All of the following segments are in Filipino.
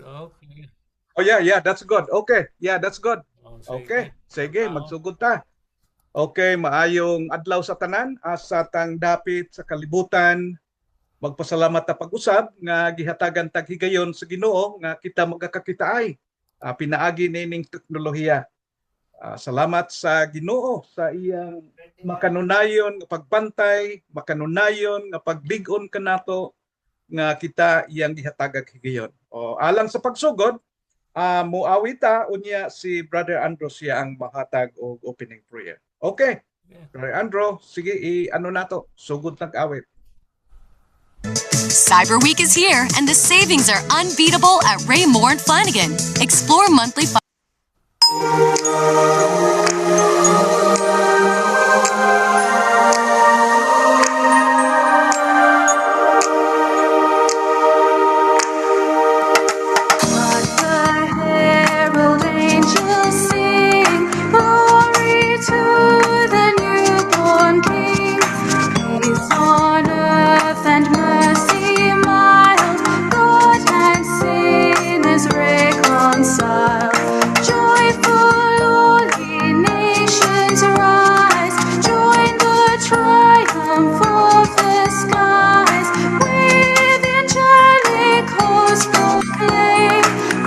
Okay. Oh yeah, that's good. Okay, yeah, that's good. Oh, Okay, sige. Mga sige, tao. magsugod ta. Okay, maayong adlaw sa tanan, asa tang dapit sa kalibutan. Magpasalamat ta pag-usab nga gihatagan tag higayon sa Ginoo nga kita magkakakita ay pinaagi nining teknolohiya. Salamat sa Ginoo sa iyang makanunayon nga pagbantay, makanunayon nga paglig-on kanato nga kita iyang gihatagag higayon. O alang sa pagsugod, muawita unya si Brother Andrew siya ang mahatag og opening prayer. Okay. Yeah. Brother Andrew, sige ano nato, sugod nag-awit. Cyber Week is here, and the savings are unbeatable at Raymore and Flanagan. Explore monthly.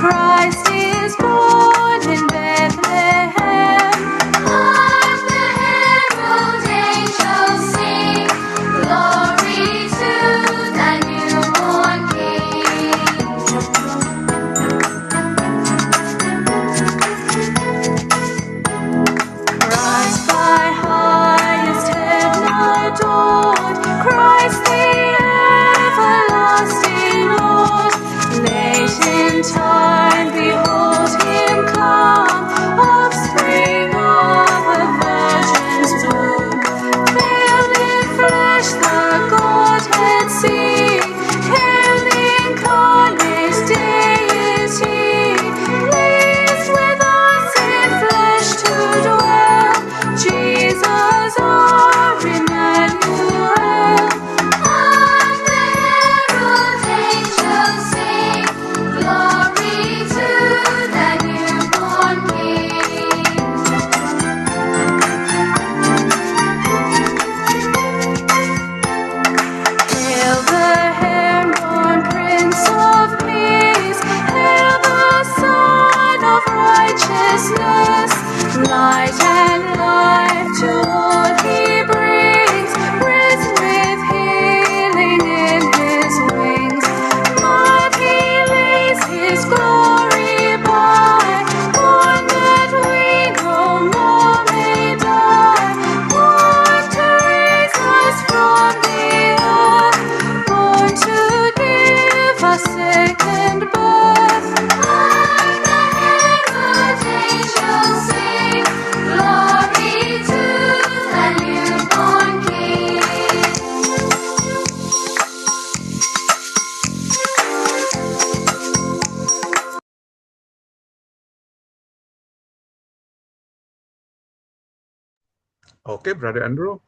Christ is born in Bethlehem. Hark the herald angels sing, glory to the newborn King. Christ by highest heaven adored, Christ the everlasting Lord. Late in time, behold him come, offspring of a virgin's womb. Veiled in flesh, the Godhead sing, hail the incarnate deity. Pleased with us in flesh to dwell, Jesus our Emmanuel. Hark the herald angels sing, glory to the newborn King. Hail the herborn Prince of Peace, hail the Son of Righteousness. Light and life to all he brings, risen with healing in his wings. But he lays his glory by, born that we no more may die. Born to raise us from the earth, born to give us second birth. Hark the herald angels sing, glory to the newborn King. Okay, Brother Andrew.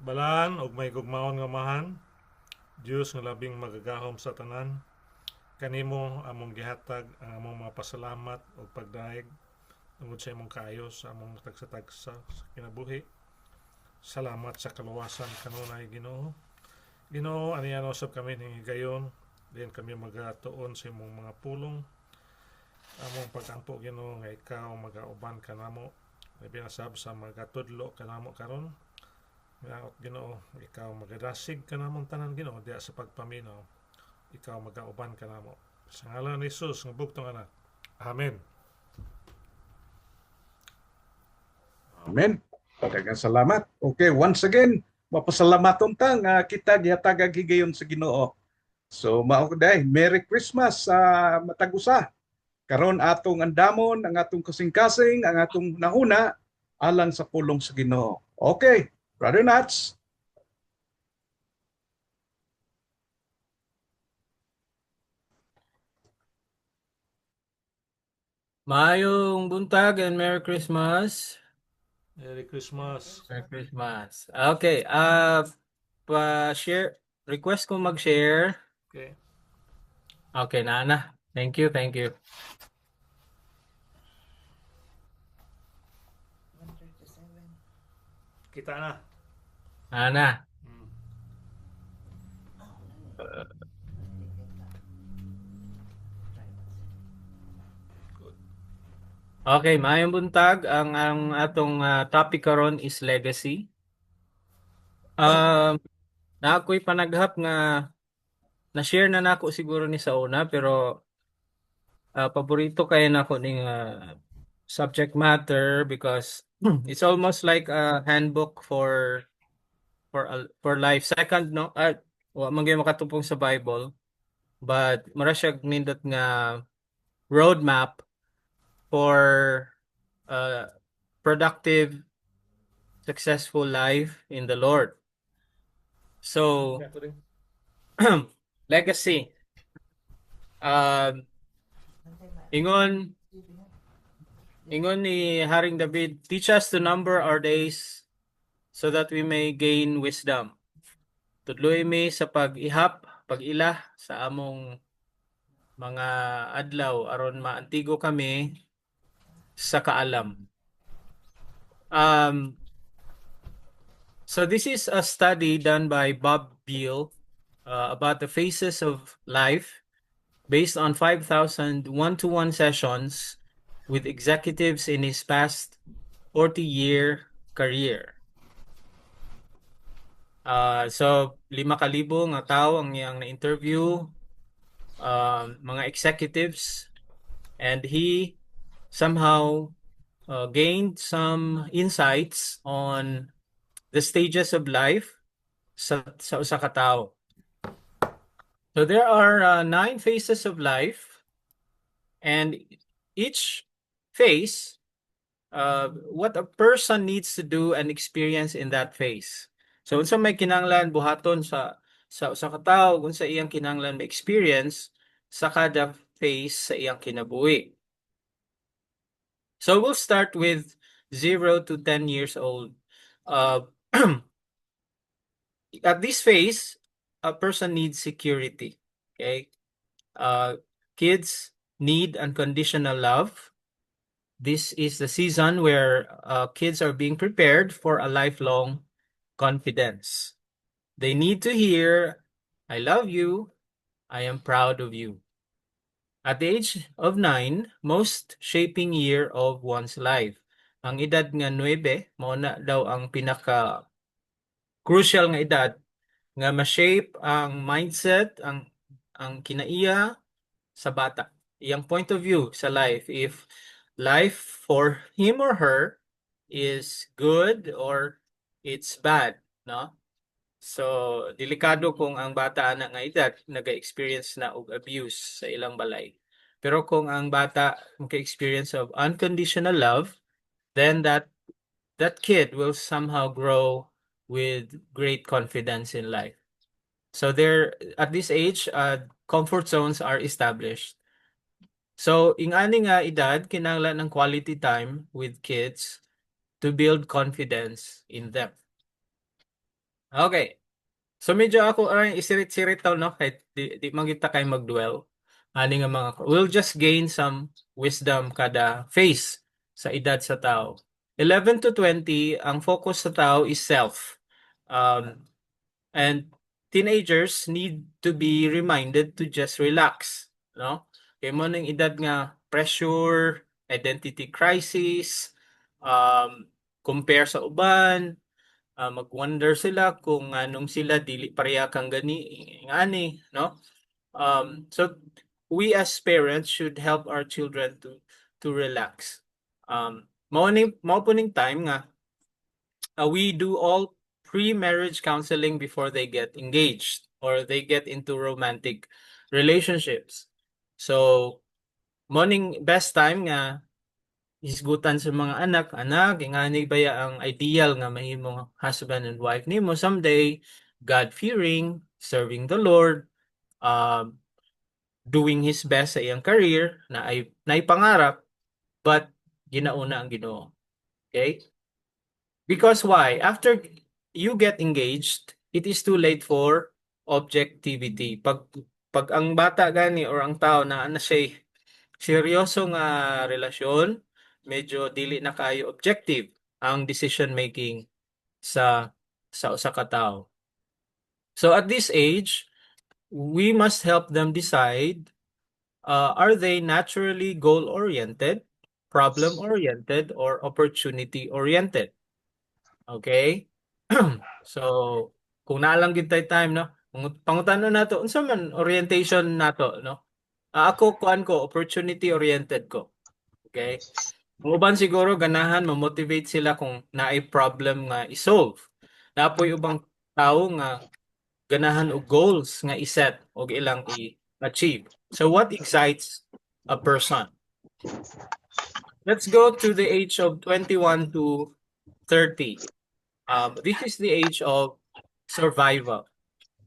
Balaan og may gugmaon nga mahan. Diyos nga labing magagahom sa tanan. Kanimo among gihatag ang among mga pasalamat o pagdaig tungod sa imong kaayo sa among tagsa-tagsa sa kinabuhi. Salamat sa kaluwasan kanunay Ginoo. Ginoo, aniyan usab kami ning higayon, diin kami magatuon sa imong mga pulong. Among pag-ampo Ginoo nga ikaw magauban kanamo. Labi na sab sa magatudlo kanamo karon. Ngaot Ginoo, ikaw magadasig kanamong tanan Ginoo diya sa pagpaminaw. Ikaw magauban kanamo. Sa ngalan ni Jesus nga bugtong anak. Amen. Amen. Daghang salamat. Okay, once again, mapasalamaton ta nga kita gihatagag higayon sa Ginoo. So mao day, Merry Christmas sa matag-usa. Karon atong andamon ang atong kasing-kasing, ang atong nahuna alang sa pulong sa Ginoo. Okay, Brother Nats. Maayong buntag and Merry Christmas. Merry Christmas. Merry Christmas. Okay, pa-share. Request ko mag-share. Okay. Okay, Nana. Thank you, thank you. Kita na. Nana. Mm. Okay, maayong buntag. Ang atong topic karon is legacy. Na ako'y panaghap nga na-share na nako siguro ni sa una, pero paborito kayo nako ning subject matter because it's almost like a handbook for life. Second, no, wa man gyud makatupong sa Bible, but mura siya nindot nga roadmap for productive, successful life in the Lord. So, Ito din. legacy. Ingon ni Haring David, teach us to number our days so that we may gain wisdom. Tudloy mi sa pag-ihap, pag-ila sa among mga adlaw aron maantigo kami sa kaalam. So this is a study done by Bob Beal about the phases of life based on 5,000 one-to-one sessions with executives in his past 40-year career. So 5,000 nga tao ang iyang na-interview, mga executives, and he somehow gained some insights on the stages of life sa usa ka tao. So there are 9 phases of life, and each phase, what a person needs to do and experience in that phase. So unsa may kinahanglan buhaton sa usa ka tawo, unsa iyang kinahanglan ma-experience sa kada phase sa iyang kinabuhi. So we'll start with 0 to 10 years old. At this phase, a person needs security. Okay, kids need unconditional love. This is the season where kids are being prepared for a lifelong confidence. They need to hear, "I love you. I am proud of you." At the age of 9, most shaping year of one's life. Ang edad nga 9, mao na daw ang pinaka crucial nga edad nga ma-shape ang mindset, ang kinaiya sa bata. Iyang point of view sa life, if life for him or her is good or it's bad, no? So delikado kung ang bata na nga edad naga-experience na og abuse sa ilang balay. Pero kung ang bata maka-experience of unconditional love, then that kid will somehow grow with great confidence in life. So there, at this age, comfort zones are established. So ingani nga edad kinahanglan ng quality time with kids to build confidence in them. Okay. So medyo ako isirit-sirit taw no, kahit di man kita kay mag-dwell. Ani nga mga we'll just gain some wisdom kada phase sa edad sa tao. 11 to 20, ang focus sa tao is self. And teenagers need to be reminded to just relax, no? Kay mo ning edad nga pressure, identity crisis, compare sa uban, mag-wonder sila kung anong sila dili pareha kang ngani, no? So we as parents should help our children to relax. Mao po ning time nga we do all pre-marriage counseling before they get engaged or they get into romantic relationships. So morning best time nga hisgutan sa mga anak, ingani baya ang ideal nga mahimong husband and wife nimo someday, God-fearing, serving the Lord, doing his best sa iyang career na ay pangarap, but ginauna ang Ginoo. Okay? Because why? After you get engaged, it is too late for objectivity. Pag ang bata gani or ang tao na siya seryoso nga relasyon, medyo dili na kayo objective ang decision making sa usa ka tao. So at this age, we must help them decide, are they naturally goal-oriented, problem-oriented, or opportunity-oriented? Okay? So, kung naalang gid tay time, no? Pangutanon nato, unsa man orientation nato, no? Ako kuan ko, opportunity-oriented ko. Okay? Ang uban siguro ganahan ma-motivate sila kung naay problem nga i-solve. Napoy ubang tao nga ganahan og goals nga i-set og ilang i-achieve. So what excites a person? Let's go to the age of 21 to 30. This is the age of survival.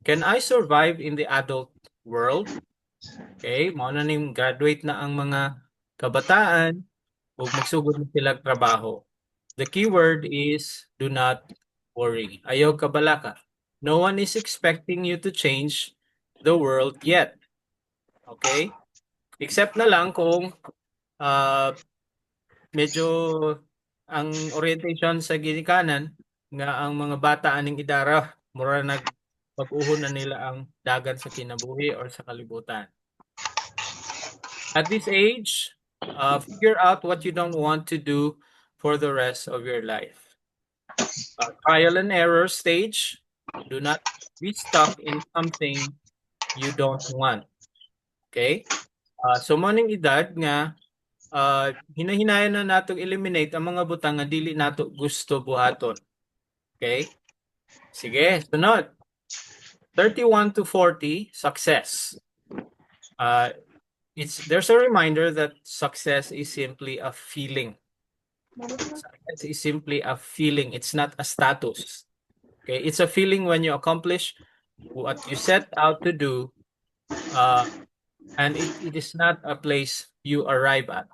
Can I survive in the adult world? Okay, mao na ning graduate na ang mga kabataan ug magsugod na sila og trabaho. The keyword is do not worry. Ayaw kabalaka. No one is expecting you to change the world yet. Okay? Except na lang kung medyo ang orientation sa ginikanan nga ang mga bata aning idara mura pag-uhon na nila ang dagan sa kinabuhi or sa kalibutan. At this age, figure out what you don't want to do for the rest of your life. Trial and error stage. Do not be stuck in something you don't want. Okay? So maning edad nga hinahinayan na natong eliminate ang mga butang nga dili nato gusto buhaton. Okay? Sige, sunod. 31 to 40, success. There's a reminder that success is simply a feeling. Success is simply a feeling. It's not a status. Okay, it's a feeling when you accomplish what you set out to do, and it is not a place you arrive at.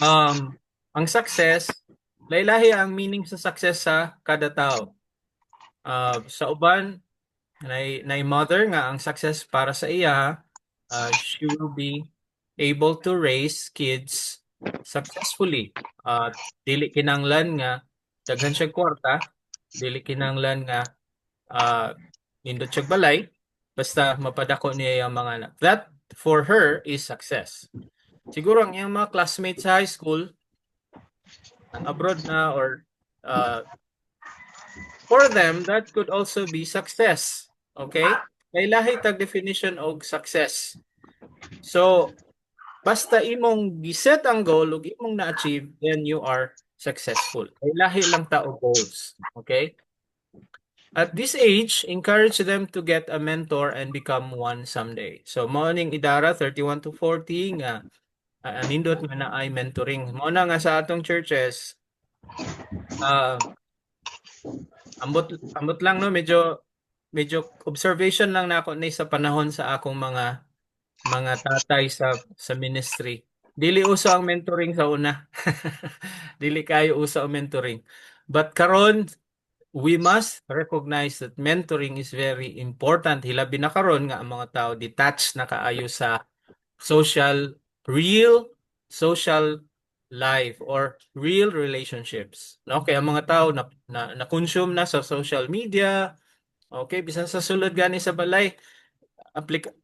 Ang success, lahi-lahi ang meaning sa success sa kada tao. Sa uban, nay mother nga ang success para sa iya, she will be able to raise kids successfully. Dili kinanglan nga daghan siya kwarta, dili kinanglan nga nindot siya balay, basta mapadako niya yung mga anak. That for her is success. Siguro ang iyang mga classmates sa high school abroad na or for them that could also be success. Okay? Kay lahi tag definition og success. So basta imong giset ang goal ug imong na-achieve, then you are successful. Kay lahi lang ta og goals. Okay? At this age, encourage them to get a mentor and become one someday. So mao ning idara 31 to 40 nga nindot nga na ay mentoring. Mao na nga sa atong churches. Ambot lang no, medyo observation lang nako ni sa panahon sa akong mga tatay sa ministry. Dili uso ang mentoring sa una. Dili kayo uso ang mentoring. But karon we must recognize that mentoring is very important. Hilabi na karon nga ang mga tao detached na kaayo sa real social life or real relationships. Okay, ang mga tao na consume na sa social media. Okay, bisan sa sulod gani sa balay,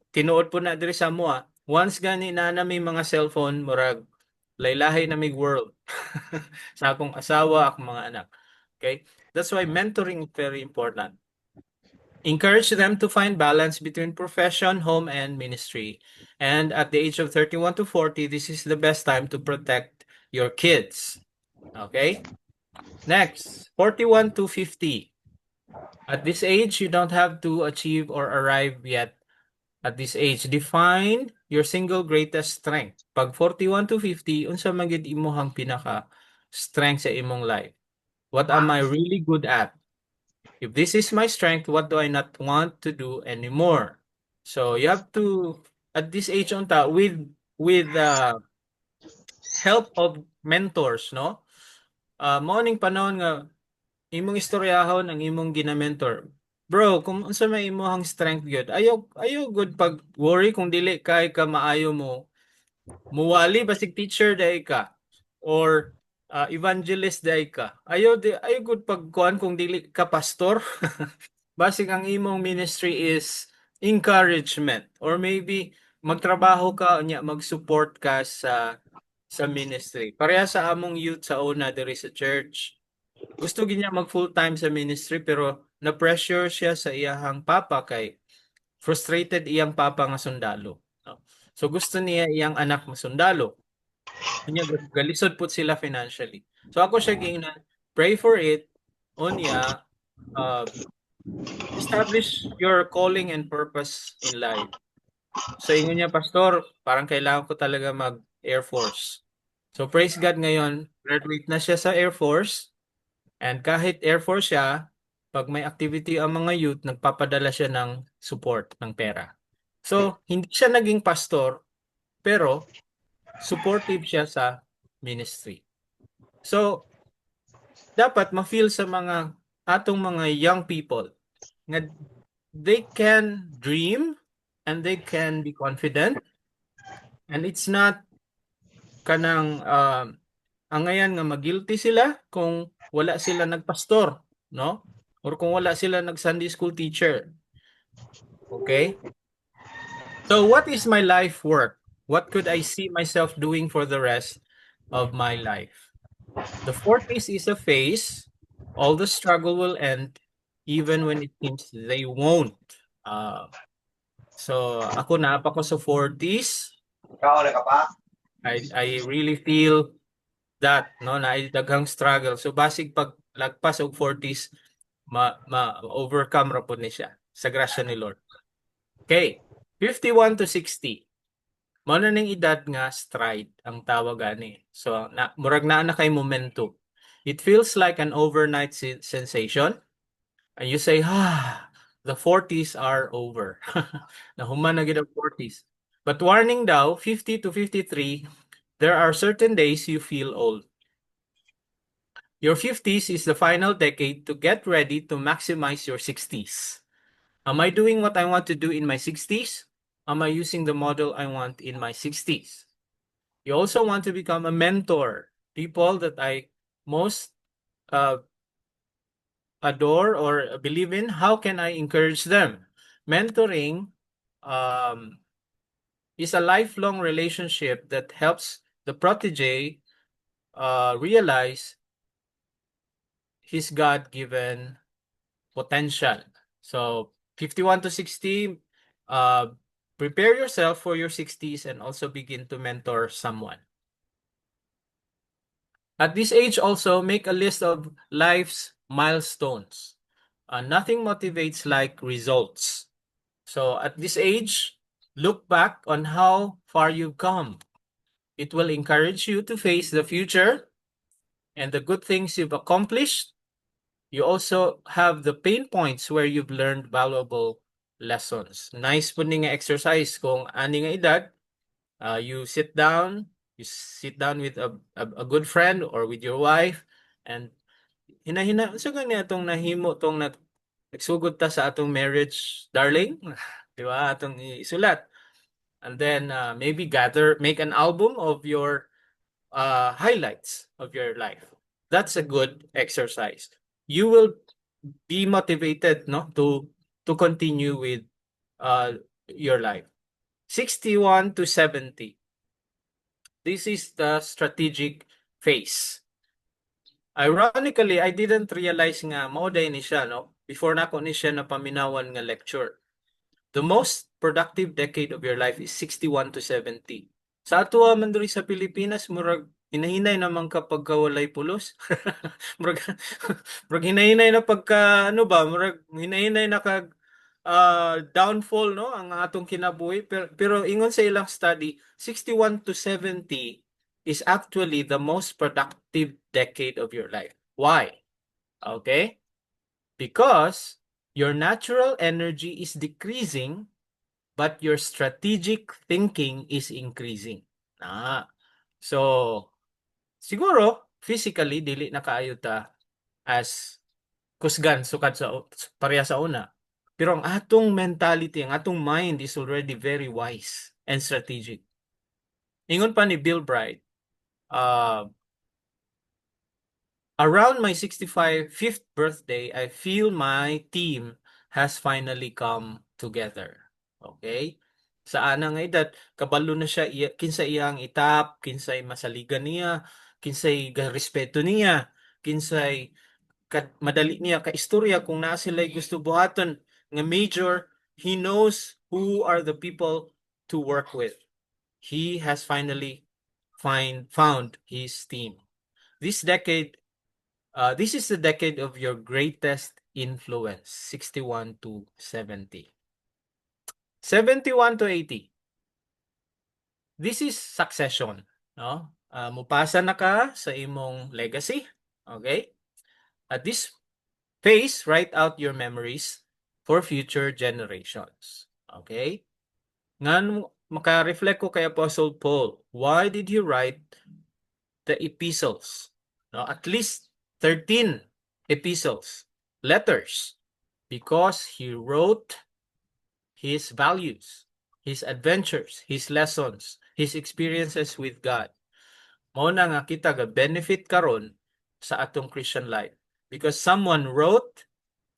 tinuod po na diri sa mua. Once gani na may mga cellphone, murag laylahay na may world. Sa akong asawa, akong mga anak. Okay? That's why mentoring is very important. Encourage them to find balance between profession, home, and ministry. And at the age of 31 to 40, this is the best time to protect your kids. Okay? Next, 41 to 50. At this age, you don't have to achieve or arrive yet. At this age, define your single greatest strength. Pag 41 to 50, unsa man gid imong pinaka strength sa imong life? What am I really good at? If this is my strength, what do I not want to do anymore? So you have to, at this age unta, with help of mentors, no? Morning panahon nga imong istoryahon ang imong gina-mentor. Bro, kung unsa may imong strength gyud, ayaw good pag worry kung dili kay ka maayo mo. Muwali basig teacher day ka or evangelist day ka. Ayaw good pag kuan kung dili ka pastor. Basig ang imong ministry is encouragement or maybe magtrabaho ka unya mag-support ka sa ministry. Pareha sa among youth sa una diri sa church. Gusto gid niya mag full-time sa ministry pero na-pressure siya sa iyahang papa kay frustrated iyang papa nga sundalo. No? So gusto niya iyang anak masundalo. Unya galisod pud sila financially. So ako siya giingnan, pray for it. Unya uh, establish your calling and purpose in life. So ingon niya, Pastor, parang kailangan ko talaga mag Air Force. So praise God ngayon, graduate na siya sa Air Force. And kahit Air Force siya, pag may activity ang mga youth, nagpapadala siya ng support, ng pera. So, hindi siya naging pastor, pero supportive siya sa ministry. So, dapat ma-feel sa mga atong mga young people nga they can dream and they can be confident and it's not kanang angayan nga magilty sila kung wala sila nagpastor, no? Or kung wala sila nag Sunday school teacher. Okay? So what is my life work? What could I see myself doing for the rest of my life? The 40s is a phase. All the struggle will end even when it seems they won't. So ako na pa ko sa 40s. I really feel that no na daghang struggle. So basig pag lagpas og 40s ma-overcome ra pud ni siya sa grasya ni Lord. Okay, 51 to 60. Mao na ning edad nga stride ang tawag ani. So murag naa na kay momentum. It feels like an overnight sensation. And you say, the 40s are over. Nahuman na gid ang 40s. But warning daw, 50 to 53, there are certain days you feel old. Your 50s is the final decade to get ready to maximize your 60s. Am I doing what I want to do in my 60s? Am I using the model I want in my 60s? You also want to become a mentor. People that I most adore or believe in, how can I encourage them? Mentoring is a lifelong relationship that helps the protege realize his God-given potential. So 51 to 60, prepare yourself for your 60s and also begin to mentor someone. At this age also, make a list of life's milestones. Nothing motivates like results. So at this age, look back on how far you've come. It will encourage you to face the future and the good things you've accomplished. You also have the pain points where you've learned valuable lessons. Nice po nga exercise kung ani nga edad, you sit down with a good friend or with your wife and hinahina so gani atong nahimo tong nagsugod ta sa atong marriage, darling. Di ba? Atong isulat. And then maybe make an album of your highlights of your life. That's a good exercise. You will be motivated to continue with your life. 61 to 70. This is the strategic phase. Ironically, I didn't realize nga mao day ni siya before na ko ni siya napaminawan nga lecture. The most productive decade of your life is 61 to 70. Sa ato man diri sa Pilipinas, murag hinahinay naman kapag walay pulos. murag hinahinay na pagka murag hinahinay na kag downfall ang atong kinabuhi, pero ingon sa ilang study, 61 to 70 is actually the most productive decade of your life. Why? Okay? Because your natural energy is decreasing, but your strategic thinking is increasing. So, siguro, physically, dili na kaayo ta as kusgan sukad sa pareha sa una. Pero ang atong mentality, ang atong mind is already very wise and strategic. Ingon pa ni Bill Bright, around my 65th birthday, I feel my team has finally come together. Okay? Sa anang edad, kabalo na siya, kinsay iyang itap, kinsay masaligan niya, kinsay respeto niya, kinsay madali niya ka istorya kung naa sila gusto buhaton nga major, he knows who are the people to work with. He has finally found his team. This is the decade of your greatest influence, 61 to 70. 71 to 80. This is succession, no? Mupasa na ka sa imong legacy, okay? At this phase, write out your memories for future generations, okay? Ngan maka-reflect ko kay Apostle Paul. Why did he write the epistles? No, at least 13 epistles, letters, because he wrote his values, his adventures, his lessons, his experiences with God. Mao na nga kita ga benefit karon sa atong Christian life because someone wrote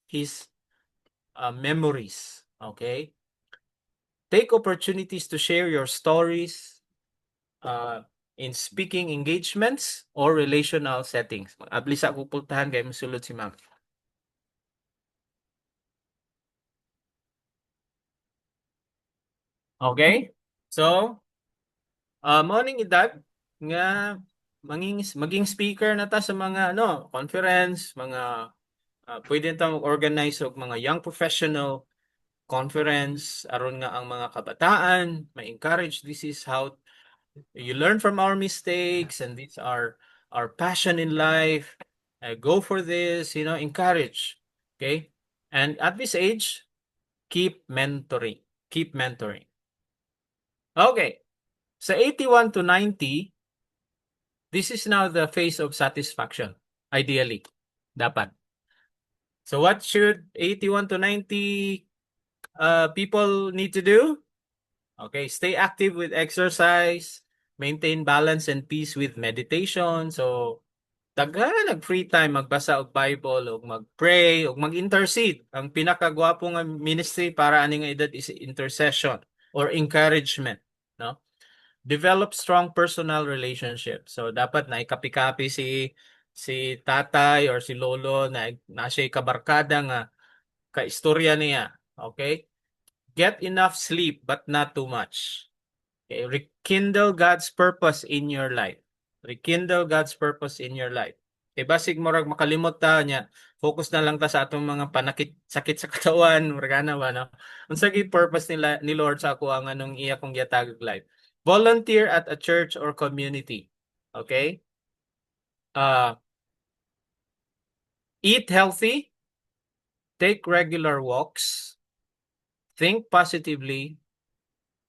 his memories. Okay? Take opportunities to share your stories in speaking engagements or relational settings. Abli sa kupultahan kay musulod si ma'am. Okay? So, morning edad nga maging speaker na ta sa mga conference, mga pwede ta mag-organize og mga young professional conference aron nga ang mga kabataan ma-encourage. This is how you learn from our mistakes and these are our passion in life. Go for this, encourage. Okay? And at this age, keep mentoring. Keep mentoring. Okay. Sa 81 to 90, this is now the phase of satisfaction. Ideally. Dapat. So what should 81 to 90 people need to do? Okay, stay active with exercise, maintain balance and peace with meditation. So, daghan nag-free time magbasa og Bible o mag-pray o mag-intercede. Ang pinakagwapo nga ministry para ani nga edad is intercession or encouragement, no? Develop strong personal relationship. So, dapat na ikapi-kapi si tatay or si lolo na siya kabarkada nga kaistorya niya. Okay? Get enough sleep but not too much. Okay? Rekindle God's purpose in your life. Rekindle God's purpose in your life. Basig morag makalimot ta niya. Focus na lang ta sa atong mga sakit sa katawan, muragana ba no? Unsa gi purpose ni Lord sa ako ang anong iya kong gihatag life. Volunteer at a church or community. Okay? Eat healthy. Take regular walks. Think positively.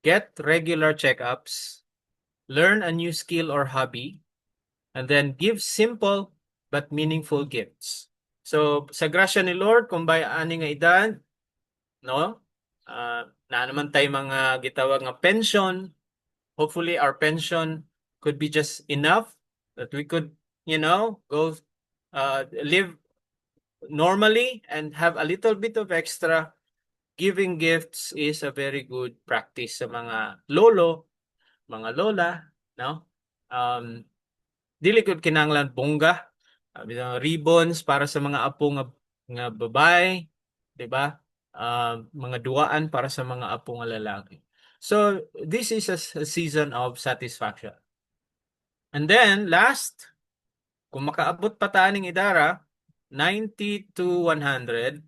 Get regular checkups. Learn a new skill or hobby. And then give simple but meaningful gifts. So, sa grasya ni Lord, kung ba ani nga edad, no? Na naman tayo mga gitawag nga pension. Hopefully, our pension could be just enough that we could, go live normally and have a little bit of extra. Giving gifts is a very good practice sa mga lolo, mga lola, no? Dili gud kinahanglan bongga, ribbons para sa mga apo nga babae, di ba? Mga duwaan para sa mga apo nga lalaki. So this is a season of satisfaction. And then last, kung makaabot pa ta ning idara, 90 to 100,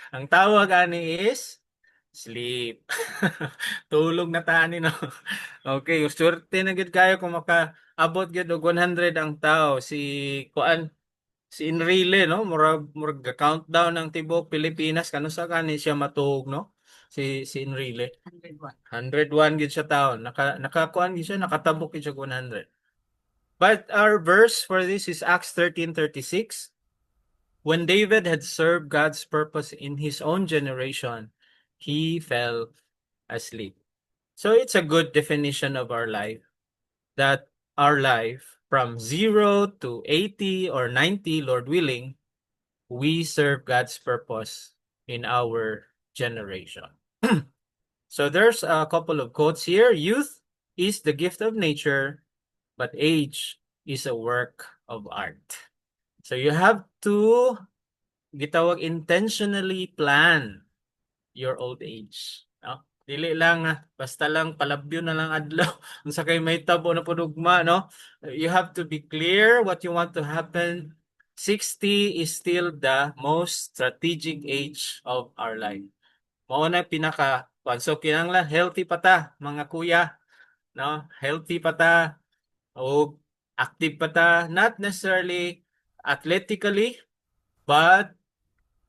ang tawag ani is sleep. Tulog na tani no. Okay, swerte na gid kayo kung makaabot gid og 100 ang tao. Si Enrile no, murag countdown ng tibok Pilipinas kano sa kani siya matuog no. Si Enrile 101 gid siya taon. Nakakuan gid siya, nakatabok gid siya 100. But our verse for this is Acts 13:36. When David had served God's purpose in his own generation, he fell asleep. So it's a good definition of our life, that our life from 0 to 80 or 90, Lord willing, we serve God's purpose in our generation. So there's a couple of quotes here. Youth is the gift of nature, but age is a work of art. So you have to gitawag intentionally plan your old age. No? Dili lang basta lang palabyo na lang adlaw unsa kay may tabo na pudugma, no? You have to be clear what you want to happen. 60 is still the most strategic age of our life. Mao na pinaka so kinahanglan healthy pa ta mga kuya, no? Healthy pa ta o active pa ta, not necessarily athletically but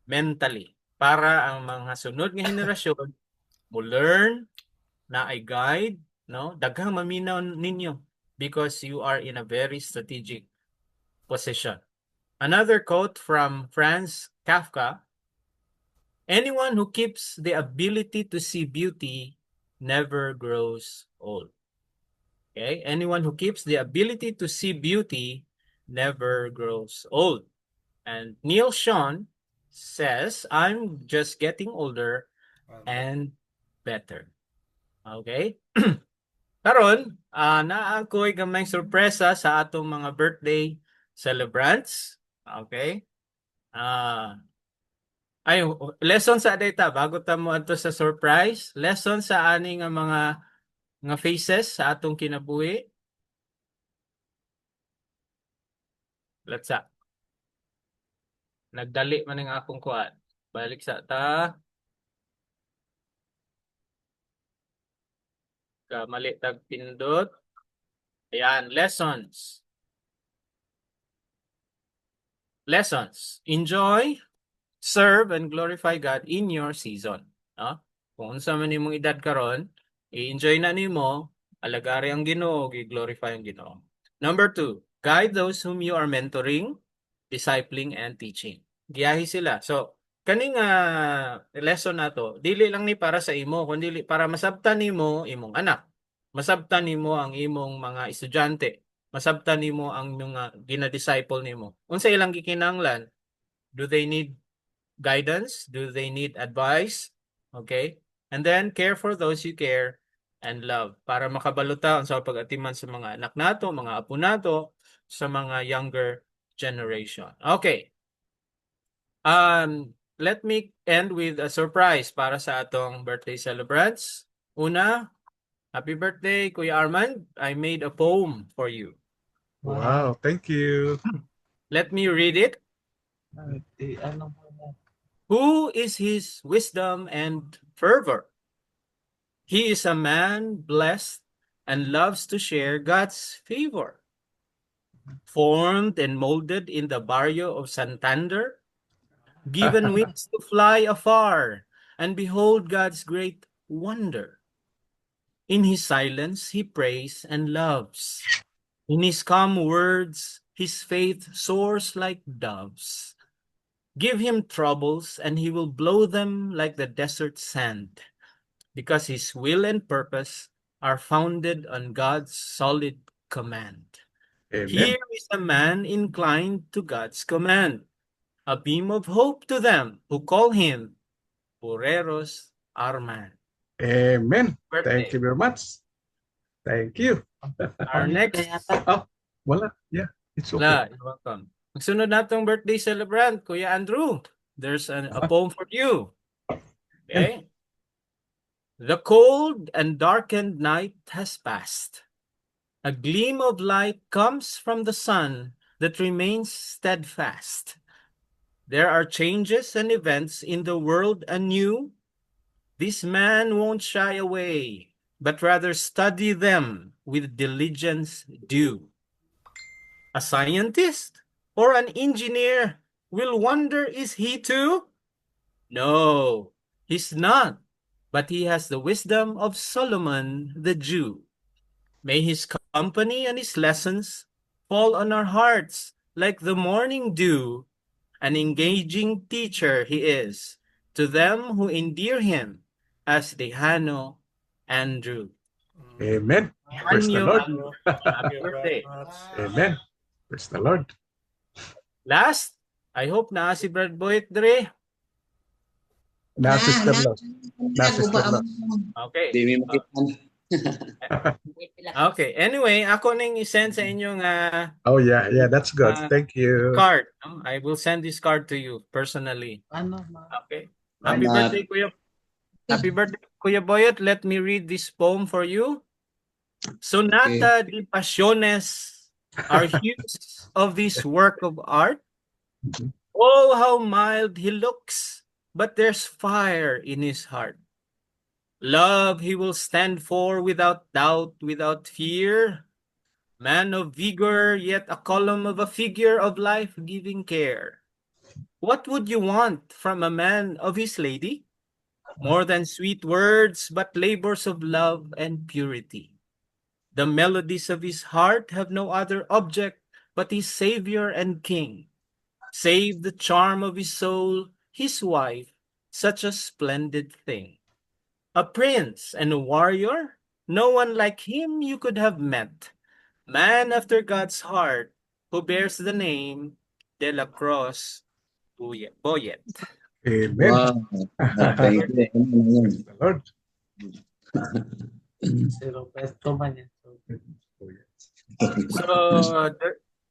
mentally, para ang mga sunod nga henerasyon mo learn na ay guide, no? Daghang maminaw ninyo because you are in a very strategic position. Another quote from Franz Kafka: anyone who keeps the ability to see beauty never grows old. Okay? Anyone who keeps the ability to see beauty never grows old. And Neil Sean says, I'm just getting older and better. Okay? Karon, naakoy gamay sorpresa sa atong mga birthday celebrants. Okay? Ay, lesson sa data bago ta mo adto sa surprise. Lesson sa ani nga mga faces sa atong kinabuhi. Let's sa. Nagdali man ang akong kuan. Balik sa ta. Mali tag pindot. Ayan, lessons. Lessons. Enjoy, serve, and glorify God in your season. No? Kung unsa man imong edad karon, i-enjoy na nimo, alagari ang Ginoo, i-glorify ang Ginoo. Number 2, guide those whom you are mentoring, discipling, and teaching. Giyahi sila. So, kaning lesson nato, dili lang ni para sa imo, kundi para masabtan nimo imong anak. Masabtan nimo ang imong mga estudyante. Masabtan nimo ang mga gina-disciple nimo. Unsa ilang gikinahanglan? Do they need guidance? Do they need advice? Okay? And then care for those you care and love para makabaluta sa pag-atiman sa mga anak nato, mga apo nato, sa mga younger generation. Okay. Let me end with a surprise para sa atong birthday celebrants. Una, happy birthday, Kuya Armand. I made a poem for you. Wow, thank you. Let me read it. Who is his wisdom and fervor? He is a man blessed and loves to share God's favor. Formed and molded in the barrio of Santander, given wings to fly afar and behold God's great wonder. In his silence, he prays and loves. In his calm words, his faith soars like doves. Give him troubles, and he will blow them like the desert sand, because his will and purpose are founded on God's solid command. Amen. Here is a man inclined to God's command, a beam of hope to them who call him Pureros Arman. Amen. Birthday. Thank you very much. Thank you. Our next... Wala. Yeah, it's okay. You're welcome. Magsunod natong birthday celebrant, Kuya Andrew. There's a poem for you. Okay? The cold and darkened night has passed. A gleam of light comes from the sun that remains steadfast. There are changes and events in the world anew. This man won't shy away, but rather study them with diligence due. A scientist or an engineer will wonder, is he too? No, he's not, but he has the wisdom of Solomon the Jew. May his company and his lessons fall on our hearts like the morning dew an engaging teacher he is to them who endear him as Dejano Andrew. Amen. Praise the Anyo Lord. ang Thank happy you birthday. very much. Amen. Praise the Lord. Last, I hope na si Brad Boyd dre. Na Sister Lord. Na Na, Sister Lord. Okay. Di mo makitan. Okay. Anyway, ako ning isend sa inyo nga Oh yeah, that's good. Thank you. card. No? I will send this card to you personally. Okay. Happy Salamat. birthday, Kuya. Happy birthday, Kuya Boyet. Let me read this poem for you. Sonata di Pasiones are hues of this work of art. Mhm. Oh, how mild he looks, but there's fire in his heart. Love he will stand for without doubt, without fear. Man of vigor, yet a column of a figure of life-giving care. What would you want from a man of his lady? More than sweet words, but labors of love and purity. The melodies of his heart have no other object but his Savior and King. Save the charm of his soul, his wife, such a splendid thing. A prince and a warrior, no one like him you could have met. Man after God's heart, who bears the name De La Cruz Boyet. Amen. Wow. Thank you. Praise the Lord. So,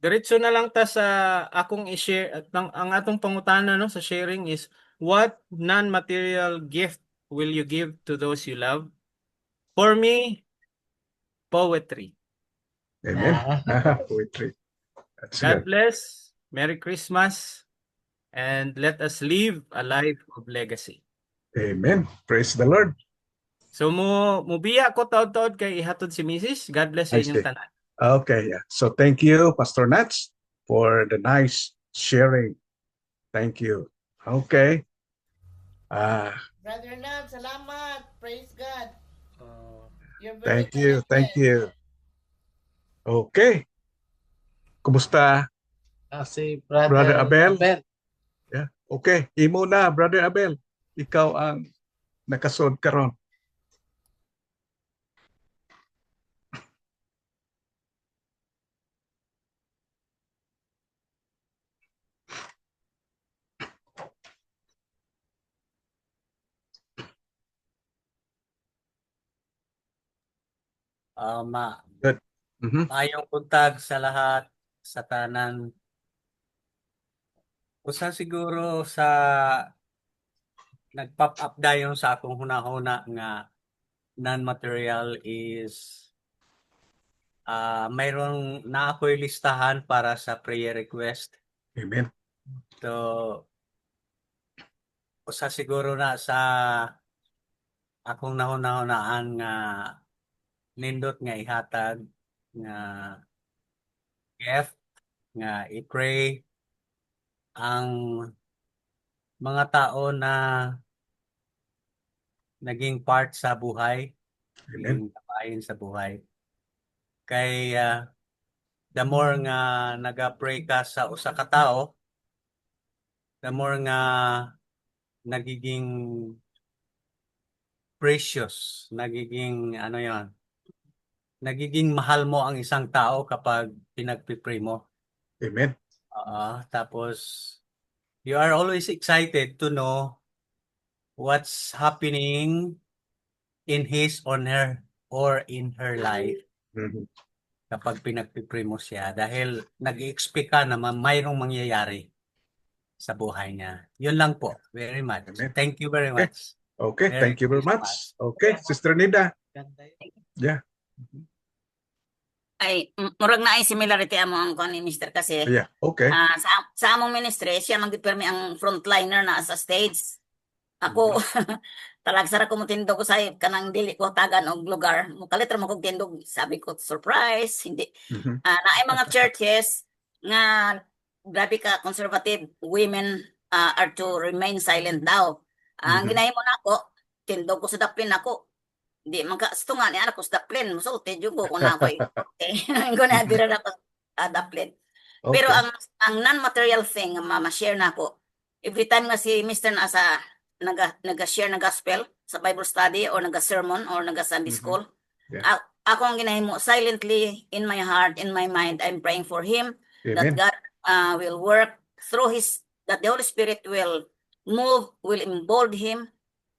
diretso na lang ta sa akong i-share. Ang atong pangutana no, sa sharing is, what non-material gift will you give to those you love? For me, poetry. Amen. Poetry. That's God good. bless. Merry Christmas. And let us live a life of legacy. Amen. Praise the Lord. So mubiya ko taod-taod kay ihatod si Mrs. God bless sa I inyong see. tanan. Okay, yeah. So thank you, Pastor Nats, for the nice sharing. Thank you. Okay. Brother Nat, salamat. Praise God. Uh, You're very Thank you. Thank talented. you. Okay. Kumusta? Si Brother Abel? Abel. Yeah. Okay. Imo na, Brother Abel. Ikaw ang nakasod karon. Mhm. Mayong buntag sa lahat, sa tanan. Usa siguro sa nag-pop up dayon sa akong hunahuna nga non-material is mayroong na ako'y listahan para sa prayer request. Amen. So, usa siguro na sa akong nahuna-hunaan nga nindot nga ihatag nga gift nga i-pray ang mga tao na naging part sa buhay, Amen. naging kabahin sa buhay. Kay the more nga naga-pray ka sa usa ka tao, the more nga nagiging precious, nagiging nagiging mahal mo ang isang tao kapag pinagpipray mo. Amen. Tapos you are always excited to know what's happening in his or in her life Mhm. kapag pinagpipray mo siya dahil nag-expect ka na mayroong mangyayari sa buhay niya. Yun lang po. Very much. Amen. Thank you very Okay. much. Okay, Merry thank you very Christmas. much. Okay, Sister Nida. Yeah. Ay, murag na ay similarity amo ang kon ni Mr. kasi Yeah, okay. sa among ministry siya magpirmi ang frontliner na sa stage. Ako talagsara ko mo tindog ko sa kanang dili ko tagan og lugar. Mukalit ra mo kog tindog, sabi ko surprise, hindi. Mhm. Naay mga churches nga grabe ka conservative women are to remain silent daw. Ang Mhm. ginahimo nako, tindog ko sa daplin ako. Di man ka stunga ni anak ko sa daplin, musulti jud ko na ko. Ko na dira na ko daplin. Pero Okay. ang non-material thing nga ma-share na ako, every time nga si Mr. na sa naga-share na gospel sa Bible study or naga-sermon or naga-Sunday Mhm. school, Yeah. ako ang ginahimo silently in my heart, in my mind, I'm praying for him that Amen. God will work through that the Holy Spirit will move, will embolden him,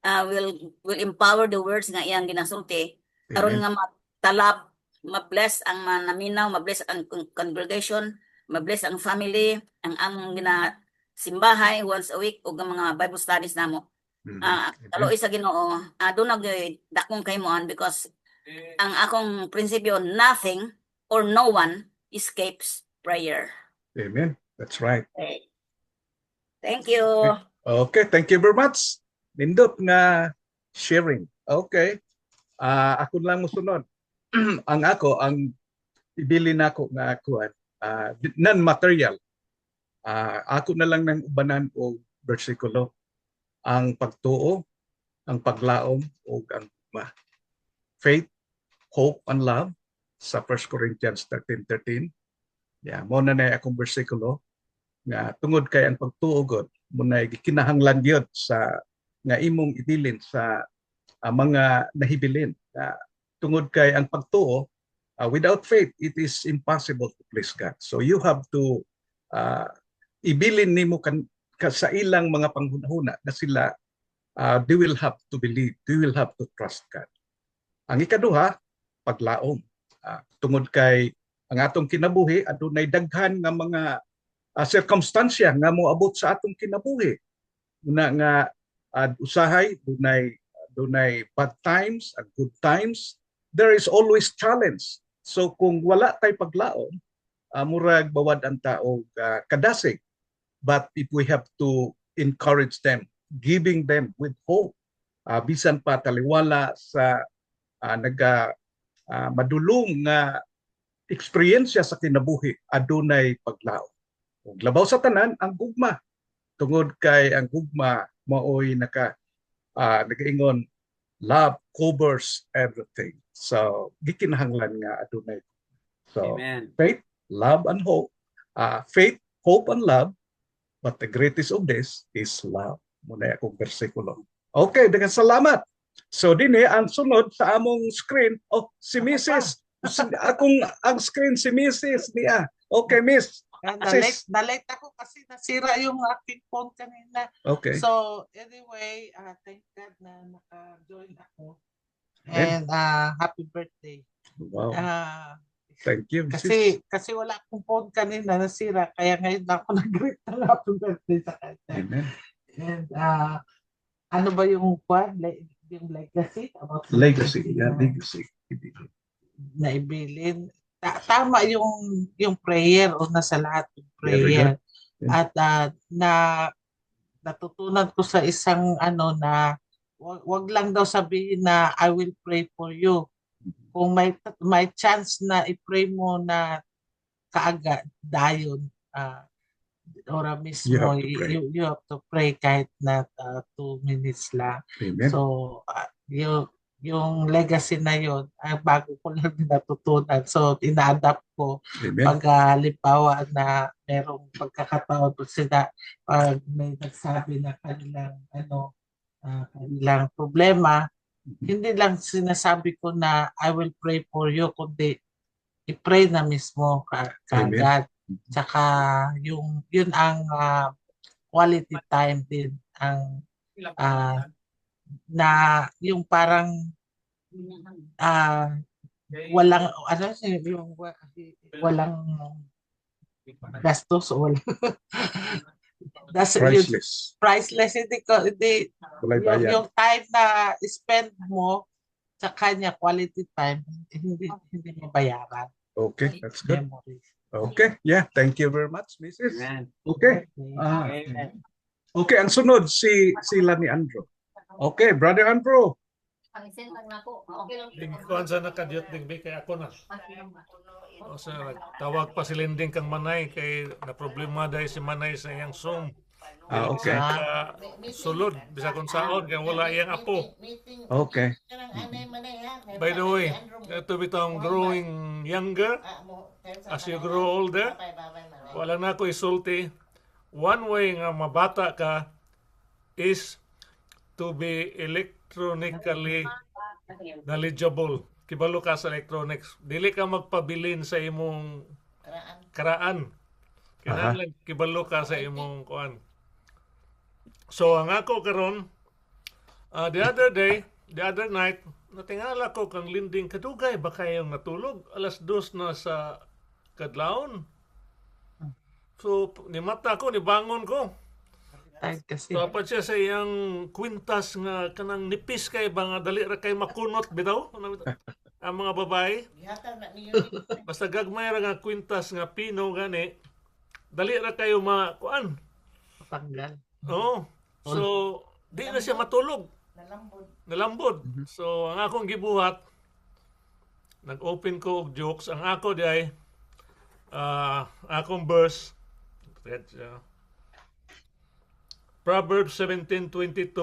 will empower the words nga iyang ginasulti aron Amen. nga matalab, ma-bless ang manaminaw, ma-bless ang congregation, ma-bless ang family, ang among simbahay once a week ug ang mga Bible studies namo. Mhm. Kaloy sa Ginoo, do na gyud dakong kaymoan because ang akong prinsipyo, nothing or no one escapes prayer. Amen. That's right. Okay. Thank you. Okay, thank you very much. Nindot nga sharing. Okay. Ako lang musunod. ang ibili nako nga kuan non-material. Ako na lang nang ubanan og bersikulo. Ang pagtuo, ang paglaom ug ang faith, hope and love sa 1 Corinthians 13:13. Yeah, mo na akong bersikulo nga tungod kay ang pagtuo gud mo na gikinahanglan gyud sa nga imong ibilin sa mga nahibilin. Tungod kay ang pagtuo, without faith it is impossible to please God. So you have to ibilin nimo sa ilang mga panghunahuna na sila they will have to believe, they will have to trust God. Ang ikaduha, paglaom. Tungod kay ang atong kinabuhi adunay daghan nga mga circumstansya nga moabot sa atong kinabuhi. Una nga usahay dunay bad times and good times. There is always challenge. So kung wala tay paglaom, murag bawad ang tao kadasig. But if we have to encourage them, giving them with hope, bisan pa taliwala sa madulong nga eksperyensya sa kinabuhi, adunay paglaom. Ug labaw sa tanan ang gugma. Tungod kay ang gugma maoy nagaingon love covers everything. So gikinahanglan nga adunay. So Amen. faith, love and hope. Faith, hope and love. But the greatest of this is love. Muna akong bersikulo. Okay, dengan salamat. So dinhi ang sunod sa among screen, si Mrs. ang screen si Mrs. niya. Okay, Miss. Nalate ako kasi nasira yung aking phone kanina. Okay. So anyway, thank God na naka-join ako. Amen. And happy birthday. Wow. Thank you. Kasi wala akong phone kanina, nasira, kaya ngayon ako nag-greet ng happy birthday sa kanya. Amen. And ano ba yung yung legacy? Legacy. Yeah, legacy. Na ibilin. Tama yung prayer o nasa lahat yung Very prayer. good. At natutunan ko sa isang na wag lang daw sabihin na I will pray for you. Kung may chance na i-pray mo na kaagad dayon ora mismo you have to pray kahit na 2 minutes lang. Amen. So yung legacy na yon ay bago ko lang natutunan. So ina-adapt ko. Amen. Pag halimbawa na merong pagkakataon sila pag may nagsabi na kanilang kanilang problema, hindi lang sinasabi ko na I will pray for you, kundi i-pray na mismo kaagad. Tsaka yun ang quality time din ang na yung parang walang walang gastos o walang priceless. Hindi yung time na spend mo sa kanya, quality time, hindi mabayaran. Okay, that's good. Okay, yeah, thank you very much, Mrs. Amen. Okay. Okay, ang sunod sila ni Andrew. Okay, Brother Andrew. Kuan sa nakadyot ding kay ako na. O sa tawag pa si Linding kang Manay kay na problema dahil si Manay sa iyang Zoom. Okay. Sulod bisa kung saon kay wala iyang apo. Okay. By the way, ito bitong growing younger. as you grow older, wala na ako isulti. One way nga mabata ka is to be electronically knowledgeable. Kibalo ka sa electronics. Dili ka magpabilin sa imong karaan. Kinahanglan kibalo ka sa imong kuan. So ang ako karon, the other night, natingala ko kang linding kadugay ba kayong natulog? Alas 2 na sa kadlawon. So ni mata ko, ni bangon ko. Tired kasi. Dapat siya sa iyang kwintas nga kanang nipis kay ba nga dali ra kay makunot bitaw ang mga babae. Basta gagmay ra nga kwintas nga pino gani, dali ra kayo kuan. Tanggal. Oo. So di na siya matulog. Nalambod. So ang akong gibuhat, nag-open ko og jokes. Ang ako di ay akong verse. Proverbs 17:22,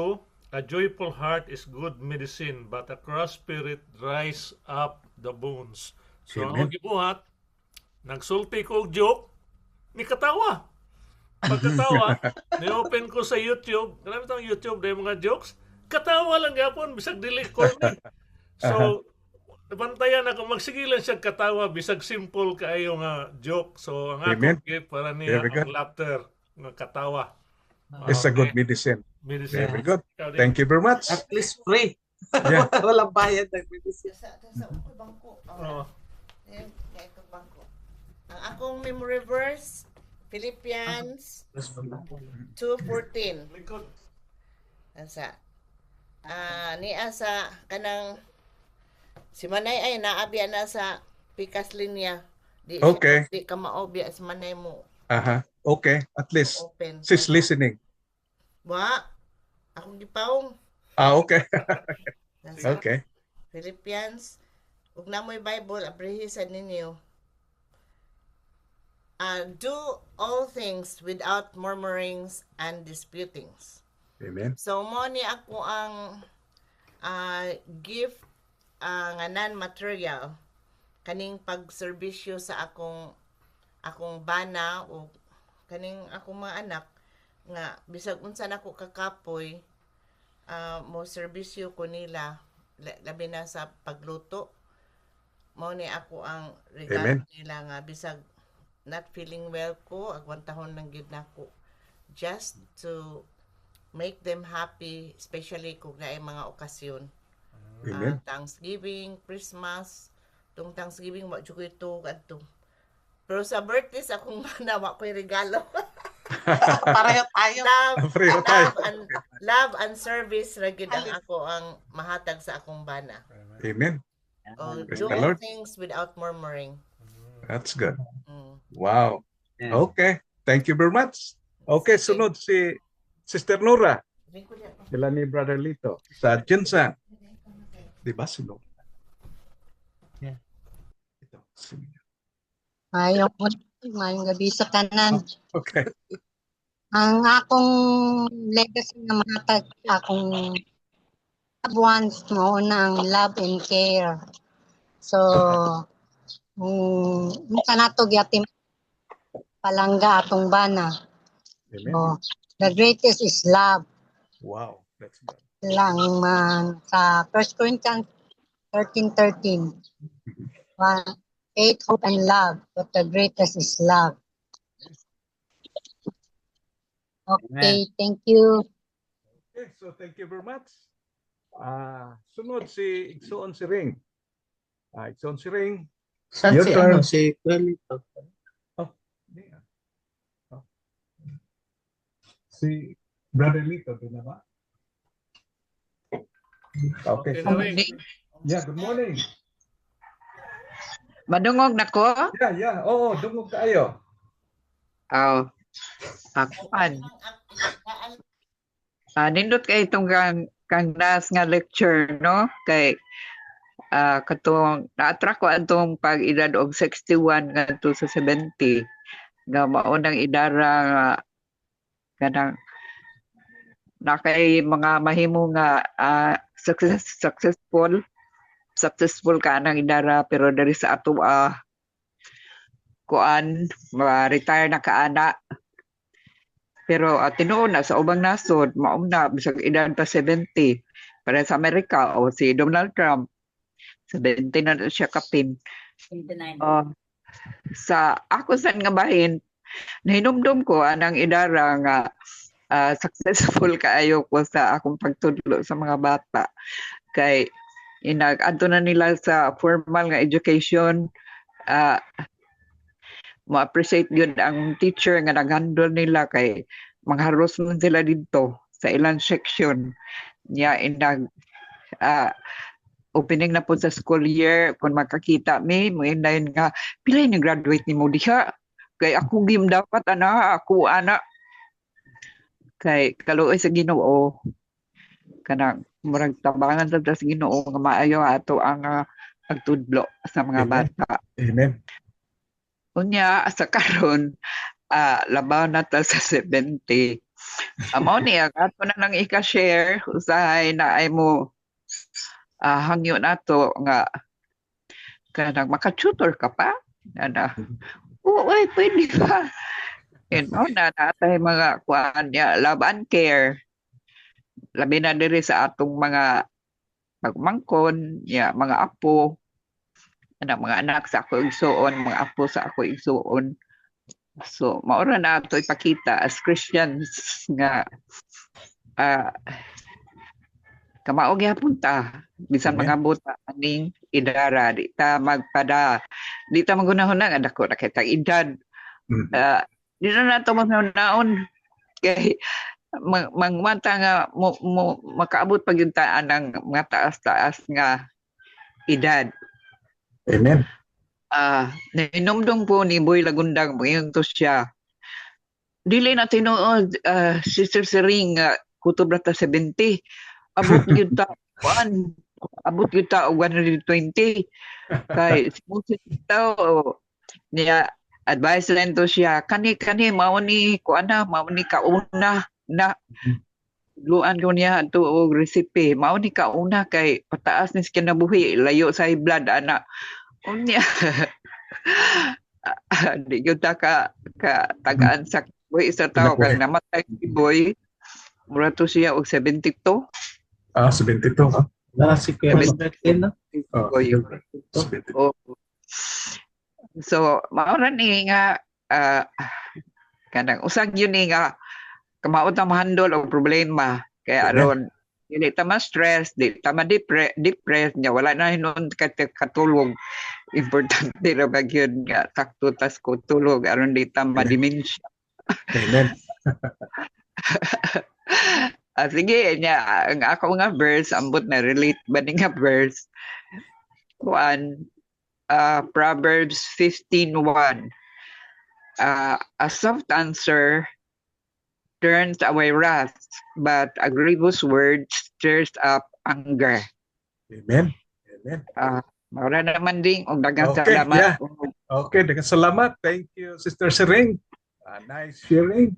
a joyful heart is good medicine, but a cross spirit dries up the bones. So ang akong gibuhat, nagsulti ko og joke, ni katawa. Pagkatawa, ni-open ko sa YouTube, karami itong YouTube na yung mga jokes, katawa lang gapon, bisag dili corny. So, bantayan ako, magsigilan siya katawa, bisag simple kaayo nga joke. So, ang Amen. akong gift para niya Very good. ang laughter, nga katawa. It's a good medicine. Medicine. Very good. Ikaw din. Thank you very much. At least free. Yeah. Walang bayad ng medicine. Oo. Ang akong memory verse, Philippians 2:14. Likod. Ansa? Niya sa kanang si Manay ay naabi na sa pikas linya. Di Okay. Di ka maobya si Manay mo Okay. At least open. she's listening. Wa, akong gipawong. Okay. Ansa? Okay. Philippians, ug na mo'y Bible, abrihisan ninyo. Do all things without murmurings and disputings. Amen. So mo ni ako ang gift nga non-material kaning pagserbisyo sa akong bana o kaning akong mga anak nga bisag unsa nako kakapoy mo serbisyo ko nila labi na sa pagluto. Mo ni ako ang regalo Amen. nila nga bisag not feeling well ko agwantahon ng gid nako just to make them happy, especially kung naay mga okasyon. Amen. Thanksgiving, Christmas, tung Thanksgiving wa jud ko ito kadto. Pero sa birthday sa akong bana wa ko'y regalo. Pareho tayo. Pareho tayo. Love and service ra gid ang ako ang mahatag sa akong bana. Amen. Praise Do the all Lord. things without murmuring. That's good. Mm. Wow. Yeah. Okay. Thank you very much. Okay, sunod si Sister Nora. Sila ni Brother Lito. Sa Jinsan. Di ba si Nora? Yeah. Ito. Sige. Mayong gabi sa tanan. Okay. Ang akong legacy na mahatag sa akong loved ones mo na ang love and care. So, mukha nato yatim palangga atong bana. Amen. So, the greatest is love. Wow. That's good. Lang man sa 1 Corinthians 13:13. Faith, hope, and love, but the greatest is love. Okay, thank you. Okay, so thank you very much. Sunod si Igsoon si Ring. Igsoon si Ring. Saan Your si turn. ano? Si Quelito. Hindi, Si Brother Lito, doon na ba? Okay. Okay, Ring. Yeah, good morning. Madungog na ko? Yeah. Oo, dungog tayo. Akuan. Nindot kay itong kang nas nga lecture, no? Kay katong na-attract ko atong pag-edad og 61 ngadto sa 70 nga maunang idara nga kanang na kay mga mahimo nga successful ka nang idara pero dari sa ato kuan ma-retire na kaana. Pero tinuon na sa ubang nasod, mauna bisag edad pa 70. Para sa Amerika o si Donald Trump 70 na siya kapin. 29. Sa ako san nga bahin, nahinumdum ko anang idara nga successful kaayo ko sa akong pagtudlo sa mga bata. Kay adto na nila sa formal nga education, ma-appreciate yun ang teacher nga nag-handle nila kay mangharos man sila dito sa ilang section. Nya opening na po sa school year, kung makakita mi, mo indayon nga, pilay ni graduate ni mo diha. Kay ako gim dapat ako kay kaluoy sa Ginoo. Kanang murag tabangan sa Ginoo nga maayo ato ang pagtudlo sa mga bata. Amen. Unya sa karon labaw na ta sa 70. Amo niya ato na nang ika-share usahay na ay mo hangyo nato nga kanang maka-tutor ka pa ana. Uy, pwede ba? Natay mga kuan niya, love and care. Labi na diri sa atong mga pagmangkon, mga apo, mga anak sa ako igsuon, mga apo sa ako igsuon. So, maura na ito ipakita as Christians nga kamaog yapon ta bisan mga buta aning idara di ta magunahon nga dako na kita edad. Di na nato magnaon kay mangmanta nga makaabot pag yung taan ng mga taas-taas nga edad. Amen. Nainumdong po ni Boy Lagundang ngayon to siya. Dili na tinuod Sister Sering kutob na ta 70. Abot gyud ta kuan. Abot gyud ta og 120. Kay simutaw niya advice lang to siya kani mao ni kuana mao ni kauna na luan ko niya ato og recipe mao ni kauna kay pataas ni kinabuhi layo sa high blood ana unya di gyud ta ka tagaan sa boy isa tawo kay namatay si boy mura to siya og 72. 72 ha. Si Kuya Robert no? So, maoran ni nga kanang usag yun ni nga kamaot na mahandol og problema kaya aron dili ta ma-stress, dili ta ma-depress nya wala na hinon katulog. Importante ra ba gyud nga sakto tas ko tulog aron di ta ma-dementia. Amen. Sige nya ang ako nga verse ambot na relate ba ni nga verse Proverbs 15:1. A soft answer turns away wrath, but a grievous word stirs up anger. Amen. Amen. Maura naman ding og daghang Okay, salamat. yeah. Okay, daghang salamat. Thank you, Sister Sering. Nice sharing.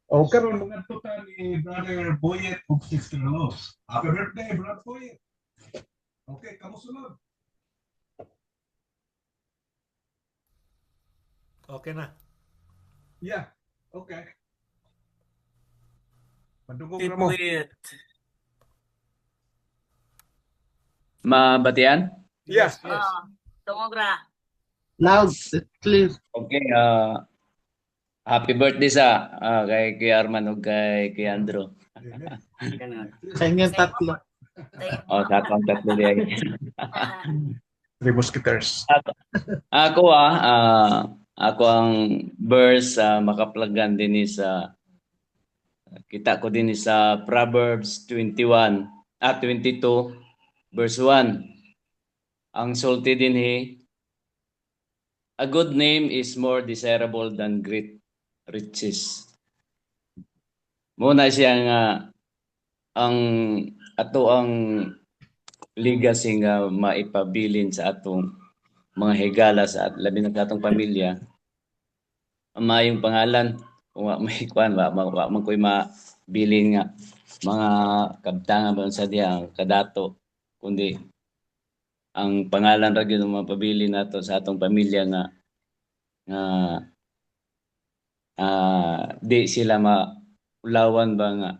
O karon mga tuta ni Brother Boyet ug Sister Los. Happy birthday, Brother Boyet. Okay, kamu sunod. Okay na. Yeah. Okay. Madungog Tip na mo. with Mabatian? Yes. Tungogra. Loud, clear. Okay, happy birthday sa kay Arman ug kay Andrew. Sa inyong tatlo. Sa atong tatlo diay. Three Musketeers. Ako ang verse makaplagan din sa kita ko din sa Proverbs 22 verse 1. Ang sulti din a good name is more desirable than great riches. Muna siya nga ang legacy nga maipabilin sa atong mga higala sa labi ng atong pamilya. Mayong pangalan kung may kuan man koy mabilin nga mga kabtangan ba sa diha kadato kundi ang pangalan ra gyud mapabilin nato sa atong pamilya nga nga di sila maulawan ba nga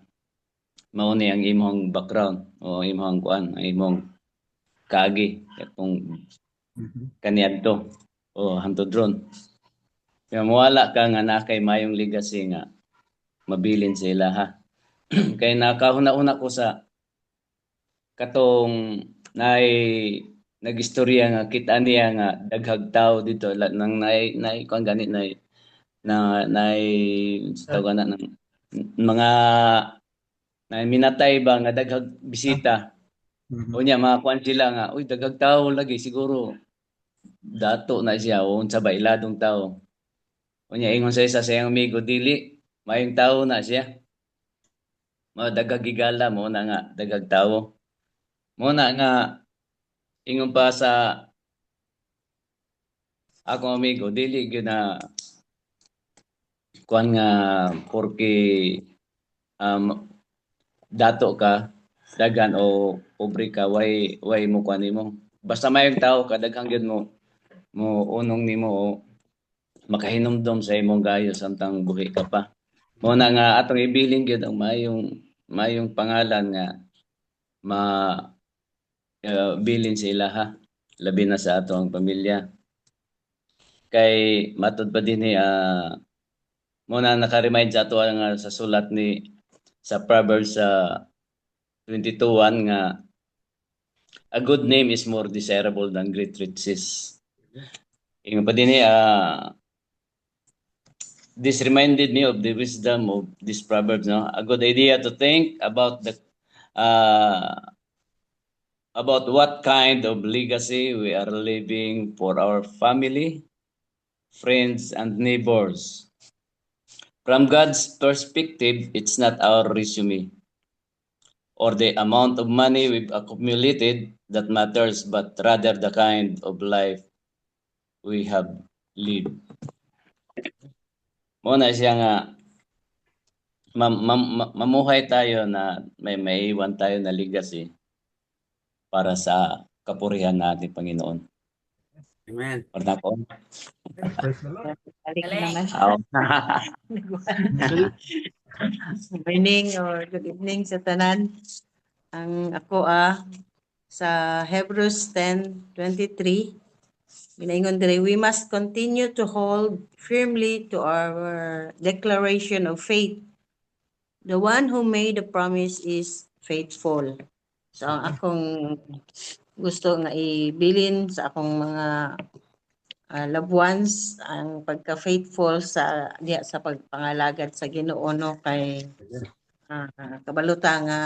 mao ni ang imong background o imong kuan ang imong kaagi katong kaniadto o hantod ron. Kaya mawala ka nga na kay mayong legacy nga mabilin sa ilaha. Kay nakahuna-una ko sa katong nagistorya nga kita niya nga daghag tao dito nang nay kuan ganit na tawag na ng mga minatay ba nga daghag bisita. Unya mga kuan sila nga uy daghag tao lagi siguro dato na siya o unsa ba iladong tao. Unya ingon sa isa sa iyang amigo dili mayong tao na siya. Mao daghag gigala mo na nga daghag tao. Mo na nga ingon pa sa akong amigo dili gyud na kuan nga porque dato ka dagan o pobre ka way mo kuan nimo basta mayong tao ka daghang gyud mo unong nimo o makahinumdom sa imong gayo samtang buhi ka pa. Mo na nga atong ibilin gyud ang mayong pangalan nga bilin sa ilaha labi na sa atong pamilya. Kay matud pa dinhi mo na naka-remind sa ato nga sa sulat ni sa Proverbs 22:1 nga a good name is more desirable than great riches. Ingon pa dinhi this reminded me of the wisdom of this proverb, no? A good idea to think about about what kind of legacy we are leaving for our family, friends, and neighbors. From God's perspective, it's not our resume or the amount of money we've accumulated that matters, but rather the kind of life we have lived. Muna siya nga mamuhay tayo na may maiwan tayo na legacy para sa kapurihan natin Panginoon. Amen. Orda ko. Morning or good evening sa tanan. Ang ako sa Hebrews 10:23 ginaingon diri, we must continue to hold firmly to our declaration of faith. The one who made the promise is faithful. So ang akong gusto nga ibilin sa akong mga loved ones ang pagka-faithful sa diya sa pagpangalagad sa Ginoo, no, kay kabaluta nga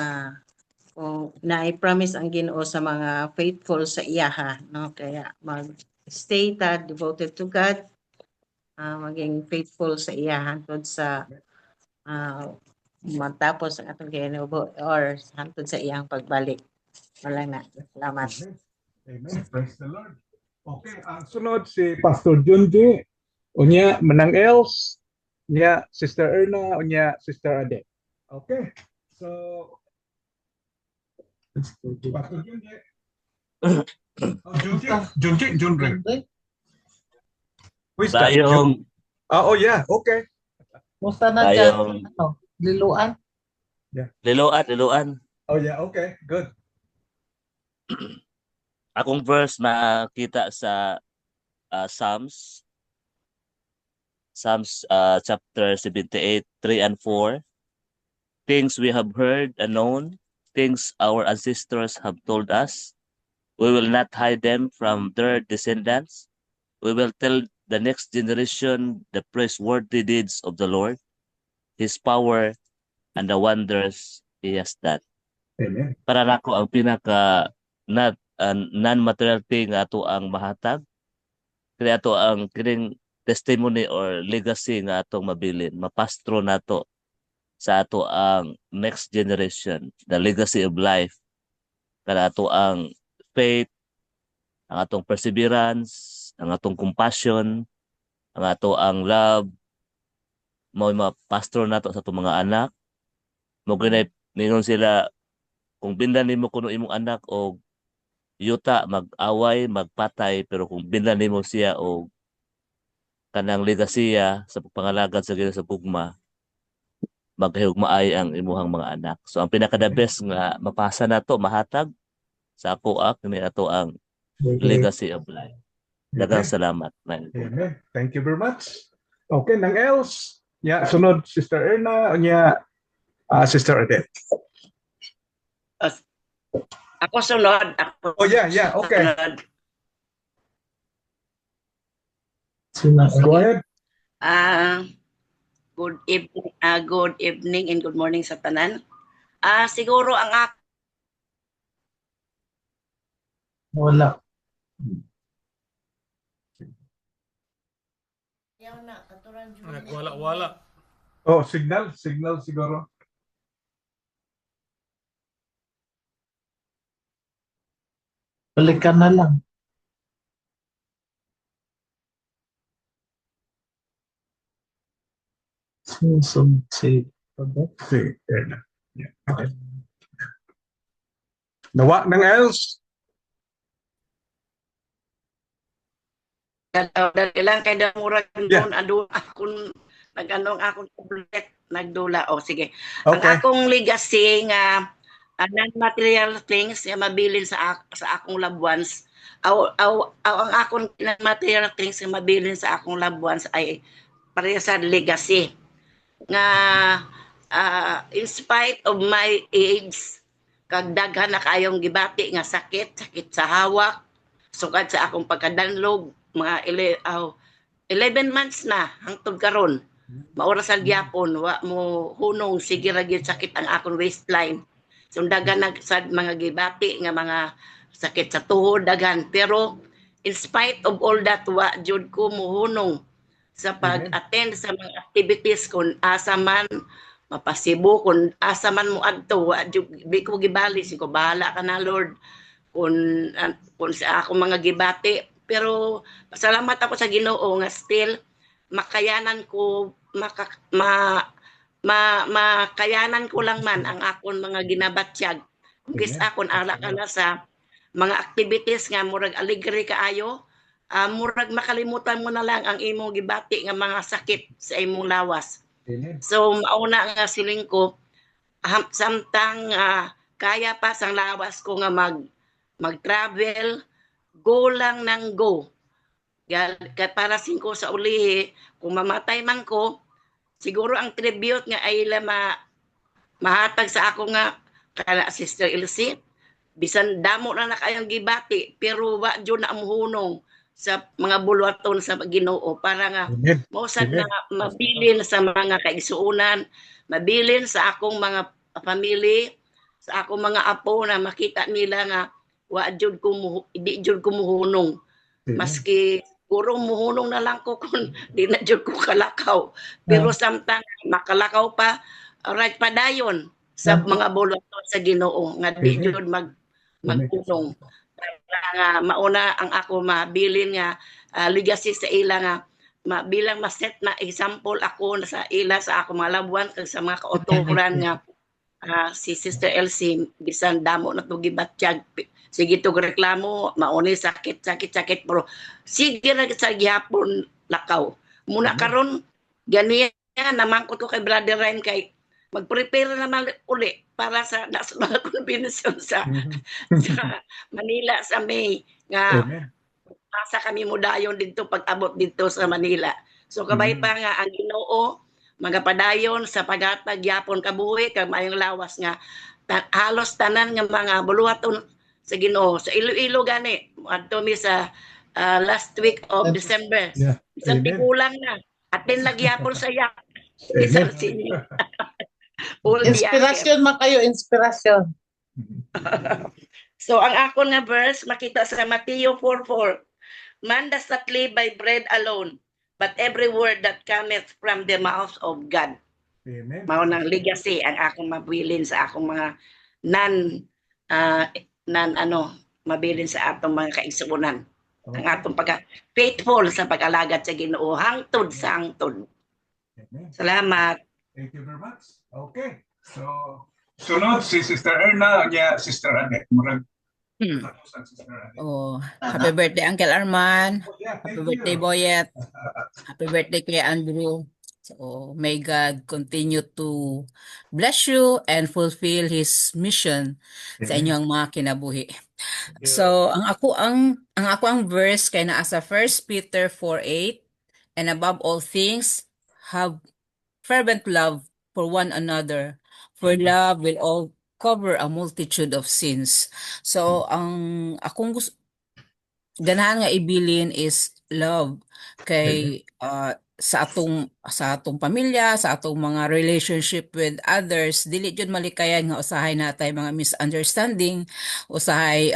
kung na-promise ang Ginoo sa mga faithful sa iyaha, no, kaya mag-stay ta devoted to God, maging faithful sa iyaha hangtod sa matapos ang atong Ginoo or hangtod sa iyang pagbalik. Wala na. Salamat. Amen. Praise the Lord. Okay, ang sunod si Pastor Junji, unya Manang Els, unya Sister Erna, unya Sister Ade. Okay. So Pastor Junji. Junji. Who is that? Tayong Oh yeah, okay. Musta na dyan? Liluan? Yeah. Liluan. Oh yeah, okay. Good. Akong verse makita sa Psalms chapter 78, 3 and 4. Things we have heard and known, things our ancestors have told us. We will not hide them from their descendants. We will tell the next generation the praiseworthy deeds of the Lord, His power, and the wonders He has done. Amen. Para nako ang pinaka non-material thing ato ang mahatag, kaya ato ang kining testimony or legacy nga atong mabilin, mapastro nato sa ato ang next generation, the legacy of life, kada ato ang faith, ang atong perseverance, ang atong compassion, ang ato ang love, mo mapastro nato sa atong mga anak. Mo ginay ningon sila, kung bindan nimo kuno imong anak o yuta mag-away, magpatay, pero kung bindan nimo siya o kanang legasiya sa pagpangalagad sa Ginoo sa gugma, maghigugmaay ang imuhang mga anak. So ang pinaka-the best nga mapasa nato, mahatag sa ako kini ato ang legacy of life. Daghang salamat. Amen. Thank you very much. Okay, nang else? Ya, sunod Sister Erna, nya Sister Odette. Ako sunod. Oh yeah, okay. Go ahead. Good evening and good morning sa tanan. Siguro ang Wala. Wala-wala. Oh, signal siguro. Balikan na lang. Susunod si Odette. Si Erna. Yeah. Okay. Nawa nang else? Ilang kay murag doon adun akong nag-anong akong tablet nagdula. O sige. Ang Okay. akong legacy nga non-material things nga mabilin sa akong loved ones. Ang akong non-material things nga mabilin sa akong loved ones ay pareha sa legacy nga in spite of my age kag daghan na kayong gibati nga sakit sa hawak sukad sa akong pagkadanlog mga 11 months na hangtod karon maura sa gyapon wa mo hunong sige ra gyud sakit ang akong waistline so daghan na sad mga gibati nga mga sakit sa tuhod daghan pero in spite of all that wa jud ko mohunong sa pag-attend sa mga activities kung asa man mapasibo kung asa man mo adto wa jud di ko gibali ko bahala ka na Lord kung sa ako mga gibati pero pasalamat ako sa Ginoo nga still makayanan ko makayanan ko lang man ang akon mga ginabatyag kung akon ala ka na sa mga activities nga murag aligre kaayo murag makalimutan mo na lang ang imong gibati nga mga sakit sa imong lawas. So mauna nga siling ko samtang kaya pa sang lawas ko nga mag-travel go lang nang go. Para singko sa ulihi kung mamatay man ko siguro ang tribute nga ay mahatag sa ako nga kana Sister Elsie bisan damo na kayang gibati pero wa jud na amuhunong sa mga bulwaton sa Ginoo para nga mausad na mabilin sa mga kaigsuonan mabilin sa akong mga family sa akong mga apo na makita nila nga wa jud ko di jud ko muhunong maski puro muhunong na lang ko kung di na jud ko kalakaw pero samtang makalakaw pa right padayon sa mga bulwaton sa Ginoo nga di jud magpunong nga mauna ang ako mabilin nga legacy sa ila nga bilang maset na example ako sa ila sa ako mga labuan kag sa mga kauturan nga si Sister Elsie bisan damo na to gibatyag sige to reklamo mauni sakit pero sige ra sa gihapon lakaw muna karon ganiya namangkot ko kay Brother Ryan kay mag-prepare naman uli para sa national convention sa Manila sa May nga asa kami mudayon dito pag-abot dito sa Manila so kabay pa nga ang Ginoo magapadayon sa paghatag yapon kabuhi kag maayong lawas nga halos tanan nga mga buluhaton sa Ginoo sa Iloilo gani adto mi sa last week of December isang tigulang na atin nagyapon sa yak isang senior Inspirasyon man kayo, inspirasyon. So ang akon nga verse makita sa Mateo 4:4 man does not live by bread alone but every word that cometh from the mouth of God. Amen. Mao nang legacy ang akong mabilin sa akong mga mabilin sa atong mga kaigsuonan. Ang atong faithful sa pag-alagad sa Ginoo hangtod sa hangtod. Salamat. Thank you very much. Okay. So sunod si Sister Erna nya Sister Annette murag Oh, happy birthday, Uncle Arman. Happy birthday, Boyet. Happy birthday, Kuya Andrew. So, may God continue to bless you and fulfill His mission sa inyong mga kinabuhi. So, ang ako ang verse kay naa sa 1 Peter 4:8, and above all things, have fervent love for one another, for love will all cover a multitude of sins. So, ang akong ganahan nga ibilin is love kay sa atong pamilya, sa atong mga relationship with others, dili jud malikayan nga usahay natay mga misunderstanding, usahay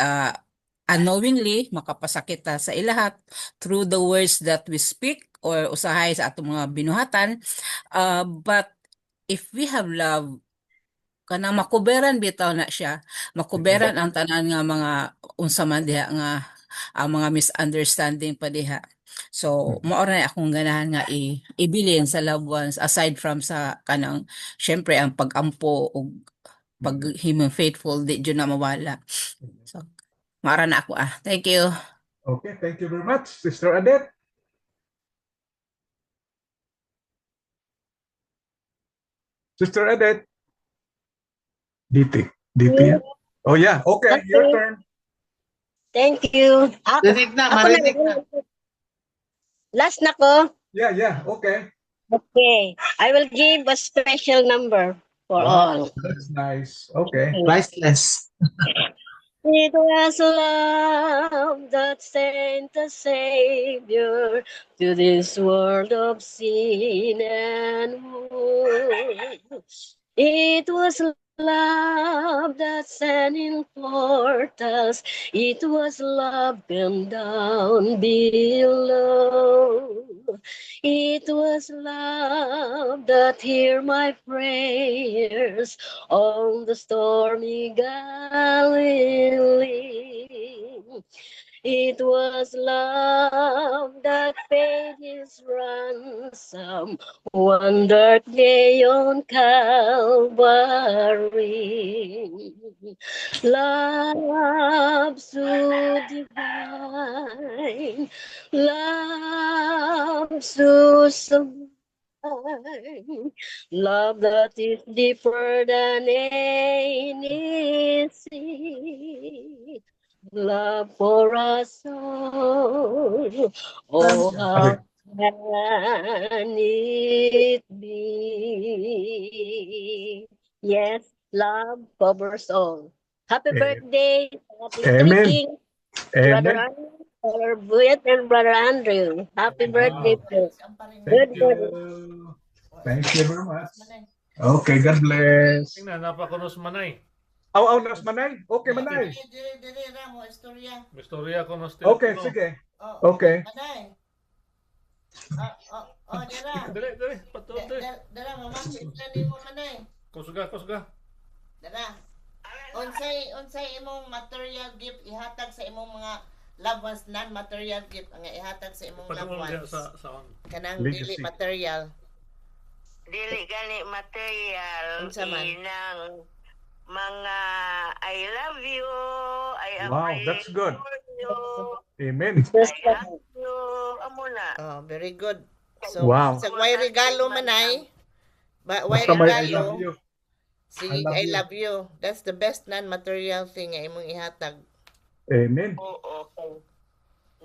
unknowingly makapasakit ta sa ilahat through the words that we speak or usahay sa atong mga binuhatan. But if we have love, kanang makuberan bitaw na siya, makuberan ang tanan nga mga unsa man diha nga ang mga misunderstanding pa diha. So mao ra akong ganahan nga ibilin sa loved ones aside from sa kanang syempre ang pag-ampo o paghimong faithful di jud na mawala. So mao ra na ako Thank you. Okay, thank you very much, Sister Adet. Sister Adet. DT. DT. Oh yeah, okay, your turn. Thank you. Marinig na. Last na ko. Yeah, okay. Okay. I will give a special number for all. That's nice. Okay. Priceless. It was love that sent the Savior to this world of sin and woe. It was love that sent in portals. It was love come down below. It was love that heard my prayers on the stormy Galilee. It was love that paid His ransom one dark day on Calvary. Love so divine, love so sublime, love that is deeper than any sea. Love for us all. Oh, how can it be? Yes, love covers all. Happy birthday, Amen. King, Brother Amen. Andrew, Brother Buyet, and Brother Andrew. Happy birthday, po. Thank you. Thank you very much. Okay, God bless. Tingnan, napakunos manay. Nas Manay? Okay, Manay. Dire ra mo istorya. Istorya ko nos. Okay, sige. Okay. Manay. Dira. Dali, patuloy. Dira mama, itlani mo manay. Kusga. Dira. Unsay imong material gift ihatag sa imong mga loved ones, non-material gift ang ihatag sa imong loved ones. Kanang dili material. Dili gani material. Unsa man? Inang mga I love you, I am Wow, praying that's good. for you, Amen. I love you, amo na. Oh, very good. So, Wow. sa way regalo manay, way Basta may I regalo, love you. sige, I love you. That's the best non-material thing nga imong ihatag. Amen. Oo, okay.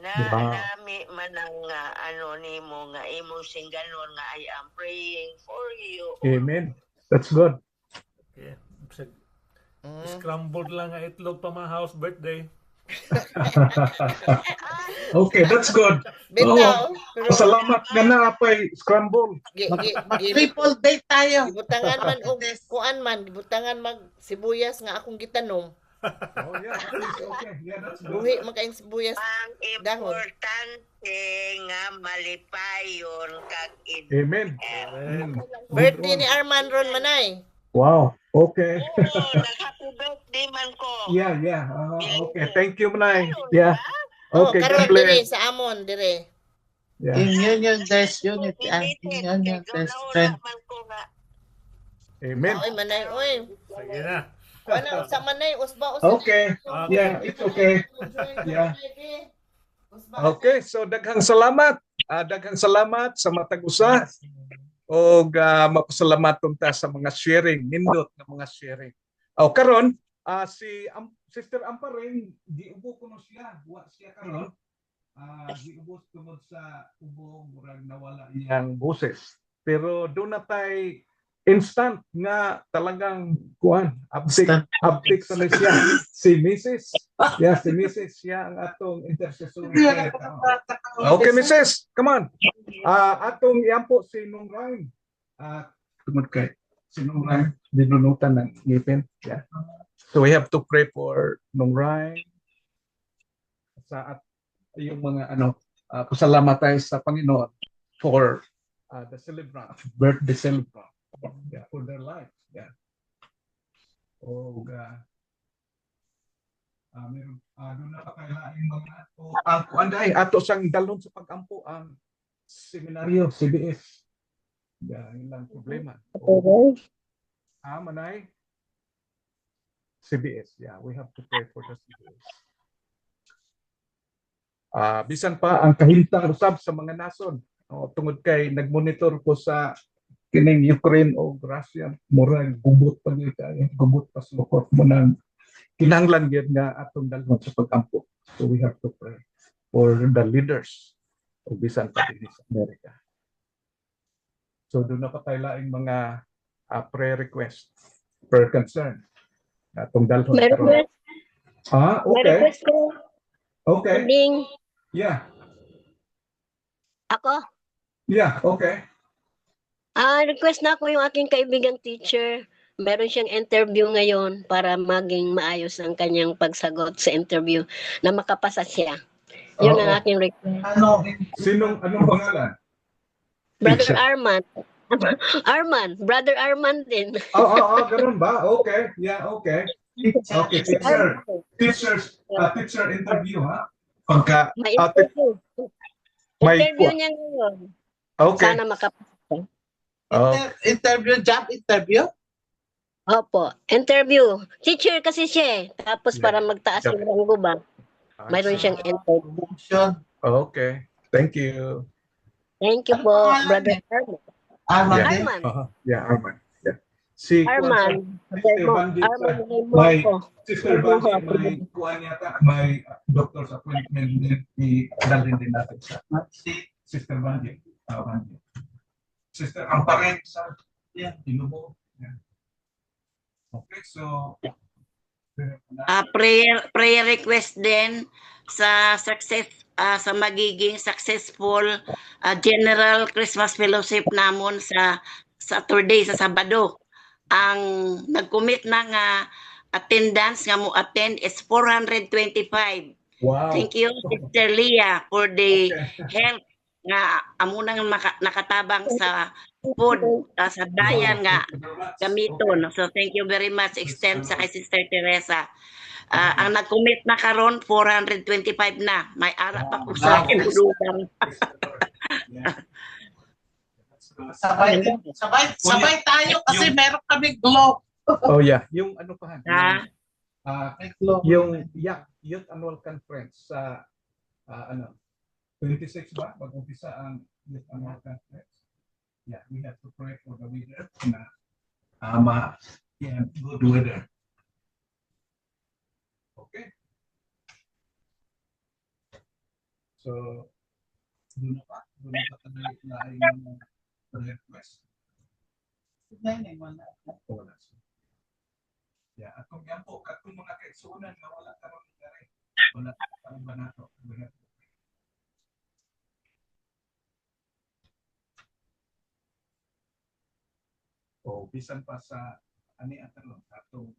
Wow. Nami man ang ano nimo nga imo sing ganon nga I am praying for you. Amen. That's good. Okay. Scrambled lang nga itlog pa mga house birthday. Okay, that's good. Bitaw, Oh, salamat nga na pa'y scramble. Triple date tayo. Gibutangan man og kuan man, gibutangan mag sibuyas nga akong gitanom. Oh yeah, okay. Yeah, that's good. Buhi man kaayong sibuyas Ang dahon. importante nga malipayon kag Amen. Birthday ni Arman ron manay. Wow. Okay. happy birthday man ko. Yeah. Okay. Thank you, Manay. Yeah. Okay, God Karon dire bless. sa amon dire. Yeah. In union, there's unity. And in union, there's strength. Amen. Oy manay, oy. Sige na. Ano, sa manay, usba, Okay. Yeah, it's okay. Yeah. Okay, so daghang salamat. Daghang salamat sa matag usa. O mapasalamat ta sa mga sharing, nindot na mga sharing. O karon, si Sister Amparing, giubo ko no siya. Wa siya karon. Giubos tungod sa ubo, murag nawala iyang boses. Pero doon na tay instant nga talagang kuan update sa siya si Mrs. Si Mrs. siya ang atong intercessor. Okay, Mrs. Come on. Atong iampo si Nung Ryan. Tungod kay si Nung Ryan dinunutan ng ngipin. Yeah. So we have to pray for Nung Ryan sa yung mga pasalamat tayo sa Panginoon for the celebrant, birthday celebrant. Yeah, for their life. Yeah. Oh, God. Meron doon na pakailain mga anday ato sang dalon sa pagampo ang seminaryo CBS. Yeah, ilang problema. Manay. CBS. Yeah, we have to pray for the CBS. Bisan pa ang kahintang usab sa mga nason. Tungod kay nagmonitor ko sa kining Ukraine o Russia, murag gubot pa gyud kay gubot pa sulukot mo nang kinahanglan gyud nga atong dalhon sa pagampo. So we have to pray for the leaders o bisan pa din sa Amerika. So doon na pa tayo laing mga prayer request, prayer concern atong dalhon. May request. Okay. May request ko. Okay. Ding. Yeah. Ako? Yeah, okay. Request na ako yung aking kaibigang teacher. Meron siyang interview ngayon para maging maayos ang kanyang pagsagot sa interview na makapasa siya. Yun ang aking request. Anong pangalan? Brother Arman. Brother Arman din. Ganun ba? Okay. Yeah, okay. Okay, teacher interview, ha? Pagka interview niya ngayon. Okay. Sana makapasa. Interview, job interview? Opo, interview. Teacher kasi siya eh. Tapos para magtaas yung ranggo ba, mayroon siyang interview. Okay. Thank you. Thank you po, Brother Arman. Arman. Yeah, Arman. Yeah. Si Arman. Sister Bandit, may kuha yata, may doctor's appointment din dalhin din natin sa Sister Bandit. Sister Amparing sa Tinubo. Okay, so prayer request din sa success sa magiging successful General Christmas Fellowship namon sa Saturday sa Sabado. Ang nag-commit na nga attendance nga mo attend is 425. Wow. Thank you Sister Leah for the help nga amo nang nakatabang sa food sa dayan nga gamiton. So thank you very much extend sa kay Sister Teresa. Ang nag-commit na karon 425 na. May ara pa po sa ibudugan. Sabay tayo kasi meron kami globe. Oh yeah, yung ano pa yung Youth Annual Conference sa 26 ba? Mag-umpisa ang Youth Annual Conference. Yeah, we have to pray for the weather na good weather. Okay. So, doon na tayo na request. Wala. Yeah, atong yan po, katong mga kaigsunan na wala karon nangyari. Wala karon ba nato? Bisan pa sa atong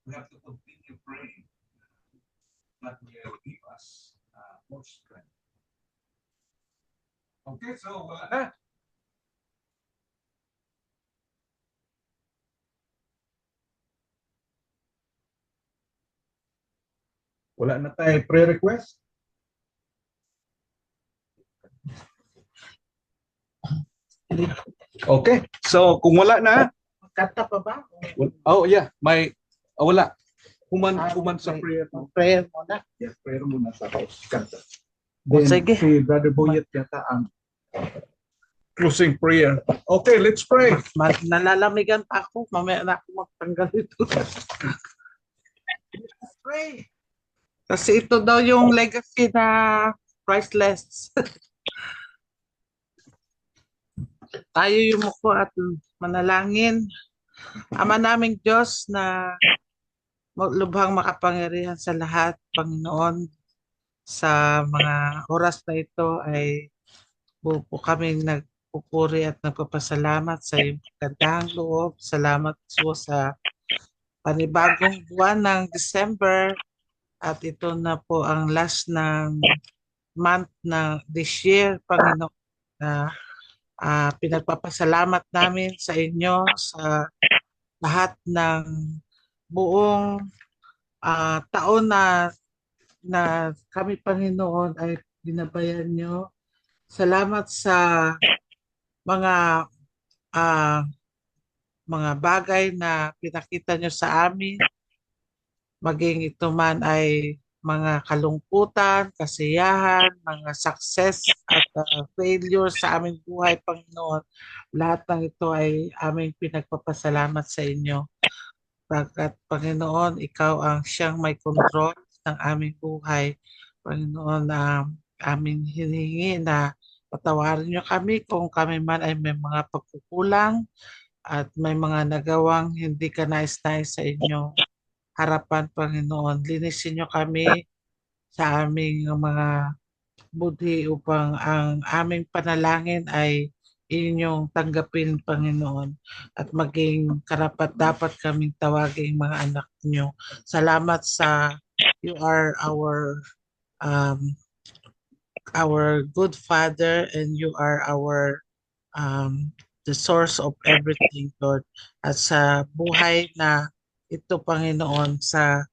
we have to continue praying that will give us more strength. Okay, so wala na. Wala na tayo prayer request. Okay, so kung wala na, kanta pa ba? Oh yeah, may Wala. Human sa prayer. Prayer muna. Yes, prayer muna sa kanta. O, Then sige. si Brother Boyet yata ang closing prayer. Okay, let's pray. Nalalamigan pa ako. Mamaya na ako magtanggal ito. Let's pray. Kasi ito daw yung legacy na priceless. Tayo yumuko at manalangin. Ama naming Diyos na lubhang makapangyarihan sa lahat, Panginoon, sa mga oras na ito ay po kaming nagpupuri at nagpapasalamat sa iyong kagandahang loob. Salamat po sa panibagong buwan ng December at ito na po ang last ng month na this year, Panginoon, na pinagpapasalamat namin sa inyo sa lahat ng buong taon na kami, Panginoon, ay binabayan nyo. Salamat sa mga bagay na pinakita nyo sa amin, maging ito man ay mga kalungkutan, kasiyahan, mga success at failure sa aming buhay, Panginoon. Lahat ng ito ay aming pinagpapasalamat sa inyo. Pagkat, Panginoon, ikaw ang siyang may control ng aming buhay. Panginoon, aming hinihingi na patawarin niyo kami kung kami man ay may mga pagkukulang at may mga nagawang hindi ka nais-nais sa inyong harapan, Panginoon. Linisin niyo kami sa aming mga budhi upang ang aming panalangin ay inyong tanggapin, Panginoon, at maging karapat-dapat kaming tawaging mga anak niyo. Salamat sa you are our good Father, and you are our the source of everything, Lord. At sa buhay na ito, Panginoon, sa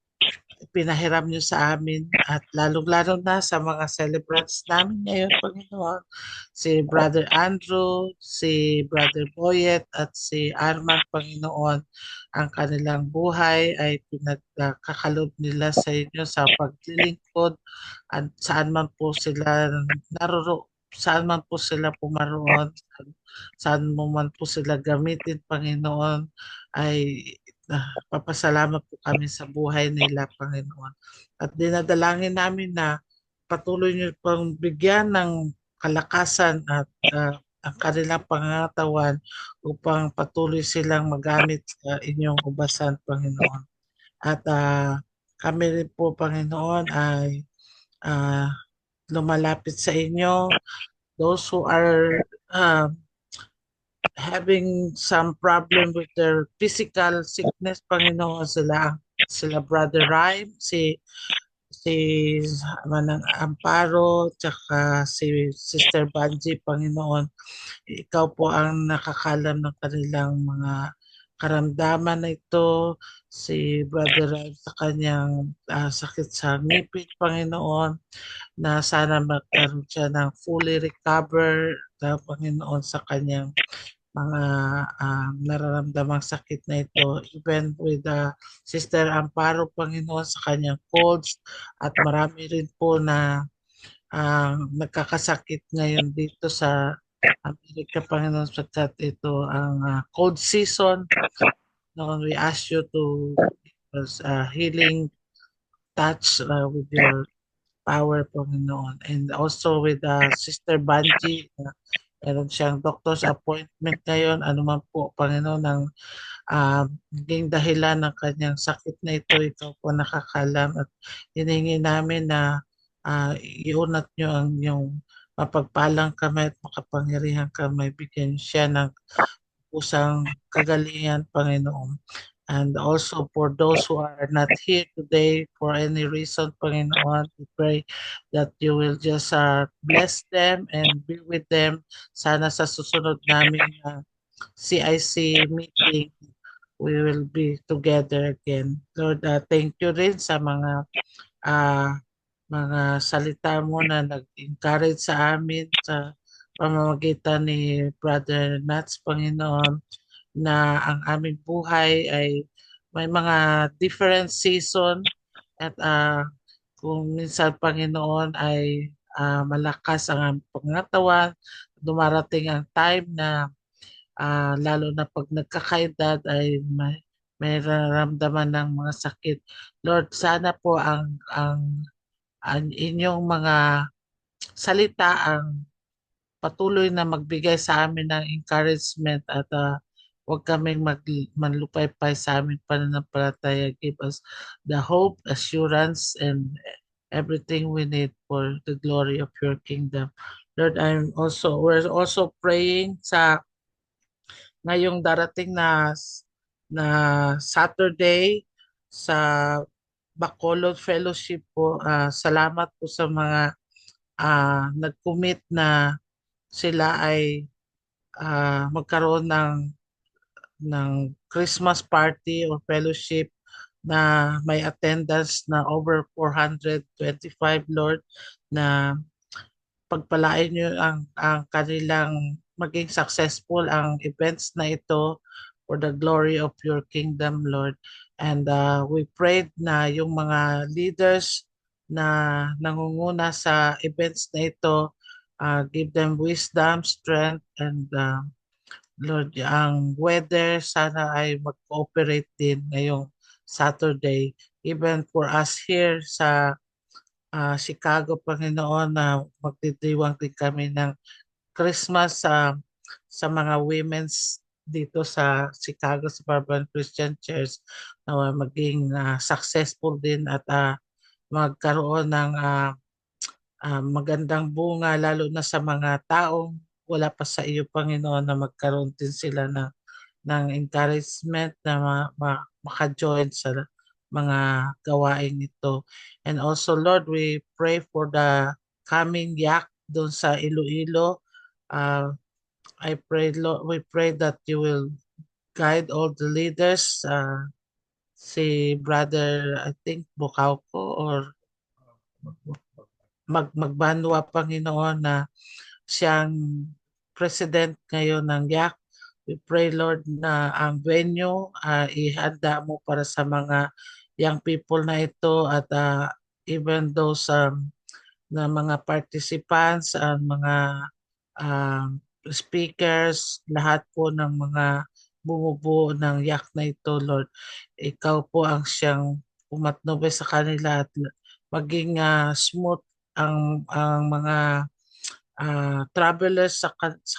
pinahiram niyo sa amin at lalong-lalo na sa mga celebrants namin ngayon, Panginoon, si Brother Andrew, si Brother Boyet at si Arman, Panginoon, ang kanilang buhay ay pinagkakalob nila sa inyo sa paglilingkod at saan man po sila saan man po sila pumaroon, saan mo man po sila gamitin, Panginoon, ay papasalamat po kami sa buhay nila, Panginoon. At dinadalangin namin na patuloy niyo pang bigyan ng kalakasan at ang kanilang pangangatawan upang patuloy silang magamit sa inyong ubasan, Panginoon. At kami rin po, Panginoon, ay lumalapit sa inyo. Those who are having some problem with their physical sickness, Panginoon, sila Brother Rhyme, si Manang Amparo, tsaka si Sister Banji, Panginoon. Ikaw po ang nakakalam ng kanilang mga karamdaman na ito. Si Brother Rhyme sa kanyang sakit sa ngipin, Panginoon, na sana magkaroon siya ng fully recover, Panginoon, sa kanyang mga nararamdamang sakit na ito, even with Sister Amparo, Panginoon, sa kanyang colds, at marami rin po na nagkakasakit ngayon dito sa Amerika, Panginoon, sapagkat ito ang cold season. No, we ask you to give us healing touch with your power, Panginoon, and also with Sister Banji. Meron siyang doctor's appointment ngayon. Ano man po, Panginoon, ang naging dahilan ng kanyang sakit na ito, ikaw po nakakalam. At hiningi namin na iunat nyo ang inyong mapagpalang kamay at makapangyarihan kamay. Bigyan siya ng pusang kagalingan, Panginoon. And also for those who are not here today for any reason, Panginoon, we pray that you will just bless them and be with them. Sana sa susunod namin CIC meeting, we will be together again. Lord, thank you rin sa mga salita mo na nag-encourage sa amin sa pamamagitan ni Brother Nats, Panginoon, na ang aming buhay ay may mga different season at kung minsan Panginoon ay malakas ang aming pangatawan, dumarating ang time na lalo na pag nagkakaedad ay may nararamdaman ng mga sakit. Lord, sana po ang inyong mga salita ang patuloy na magbigay sa amin ng encouragement at huwag kaming manlupaypay sa aming pananampalataya. Give us the hope, assurance, and everything we need for the glory of your kingdom. Lord, we're also praying sa ngayong darating na Saturday sa Bacolod Fellowship po. Salamat po sa mga nag-commit na sila ay magkaroon ng Christmas party or fellowship na may attendance na over 425, Lord, na pagpalain niyo ang kanilang maging successful ang events na ito for the glory of your kingdom, Lord. And we prayed na yung mga leaders na nangunguna sa events na ito, give them wisdom, strength, and Lord, ang weather sana ay mag-cooperate din ngayong Saturday. Even for us here sa Chicago, Panginoon, na magdidiwang din kami ng Christmas sa mga women's dito sa Chicago sa Barbary Christian Church na maging successful din at magkaroon ng magandang bunga lalo na sa mga taong wala pa sa iyo, Panginoon, na magkaroon din sila ng encouragement na maka-join sa mga gawain ito. And also, Lord, we pray for the coming yak doon sa Iloilo. We pray that you will guide all the leaders. Si Brother, I think, Bukauko or Magbanwa, Panginoon, na siyang president ngayon ng YAC. We pray, Lord, na ang venue ihanda mo para sa mga young people na ito at even those na mga participants, mga speakers, lahat po ng mga bumubuo ng YAC na ito, Lord. Ikaw po ang siyang umatnubay sa kanila at maging smooth ang mga travelers sa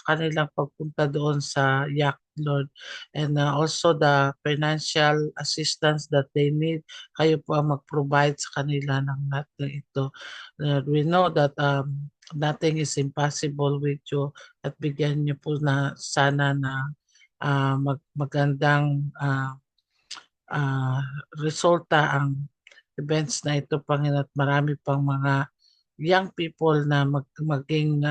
kanilang pagpunta doon sa YAC, Lord. And also the financial assistance that they need, kayo po ang mag-provide sa kanila ng lahat ng ito. We know that nothing is impossible with you at bigyan niyo po na sana na magandang resulta ang events na ito, Panginoon, at marami pang mga young people na maging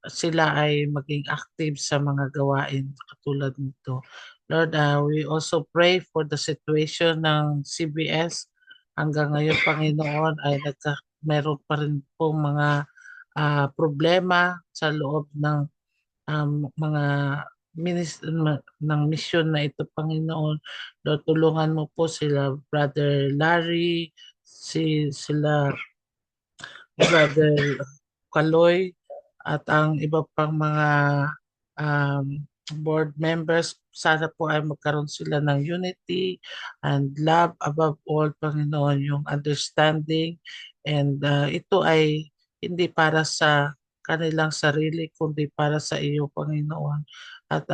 sila ay maging active sa mga gawain katulad nito. Lord, we also pray for the situation ng CBS. Hanggang ngayon, Panginoon, ay meron pa rin po mga problema sa loob ng mga ng mission na ito, Panginoon. Lord, tulungan mo po sila, Brother Larry, sila Brother Kaloy, at ang iba pang mga board members. Sana po ay magkaroon sila ng unity and love above all, Panginoon, yung understanding. And ito ay hindi para sa kanilang sarili, kundi para sa iyo, Panginoon. At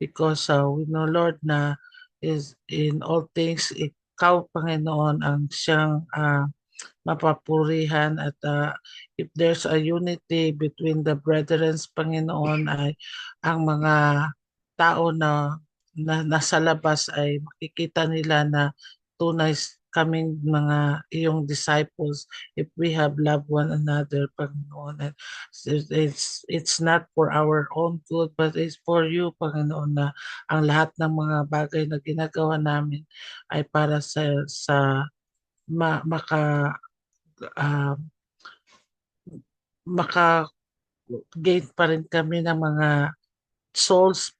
because we know, Lord, na is in all things, ikaw, Panginoon, ang siyang mapapurihan at if there's a unity between the brethren, Panginoon, ay ang mga tao na nasa labas ay makikita nila na tunay kaming mga iyong disciples if we have loved one another, Panginoon. And it's not for our own good, but it's for you, Panginoon, na ang lahat ng mga bagay na ginagawa namin ay para sa maka-gain pa rin kami ng mga souls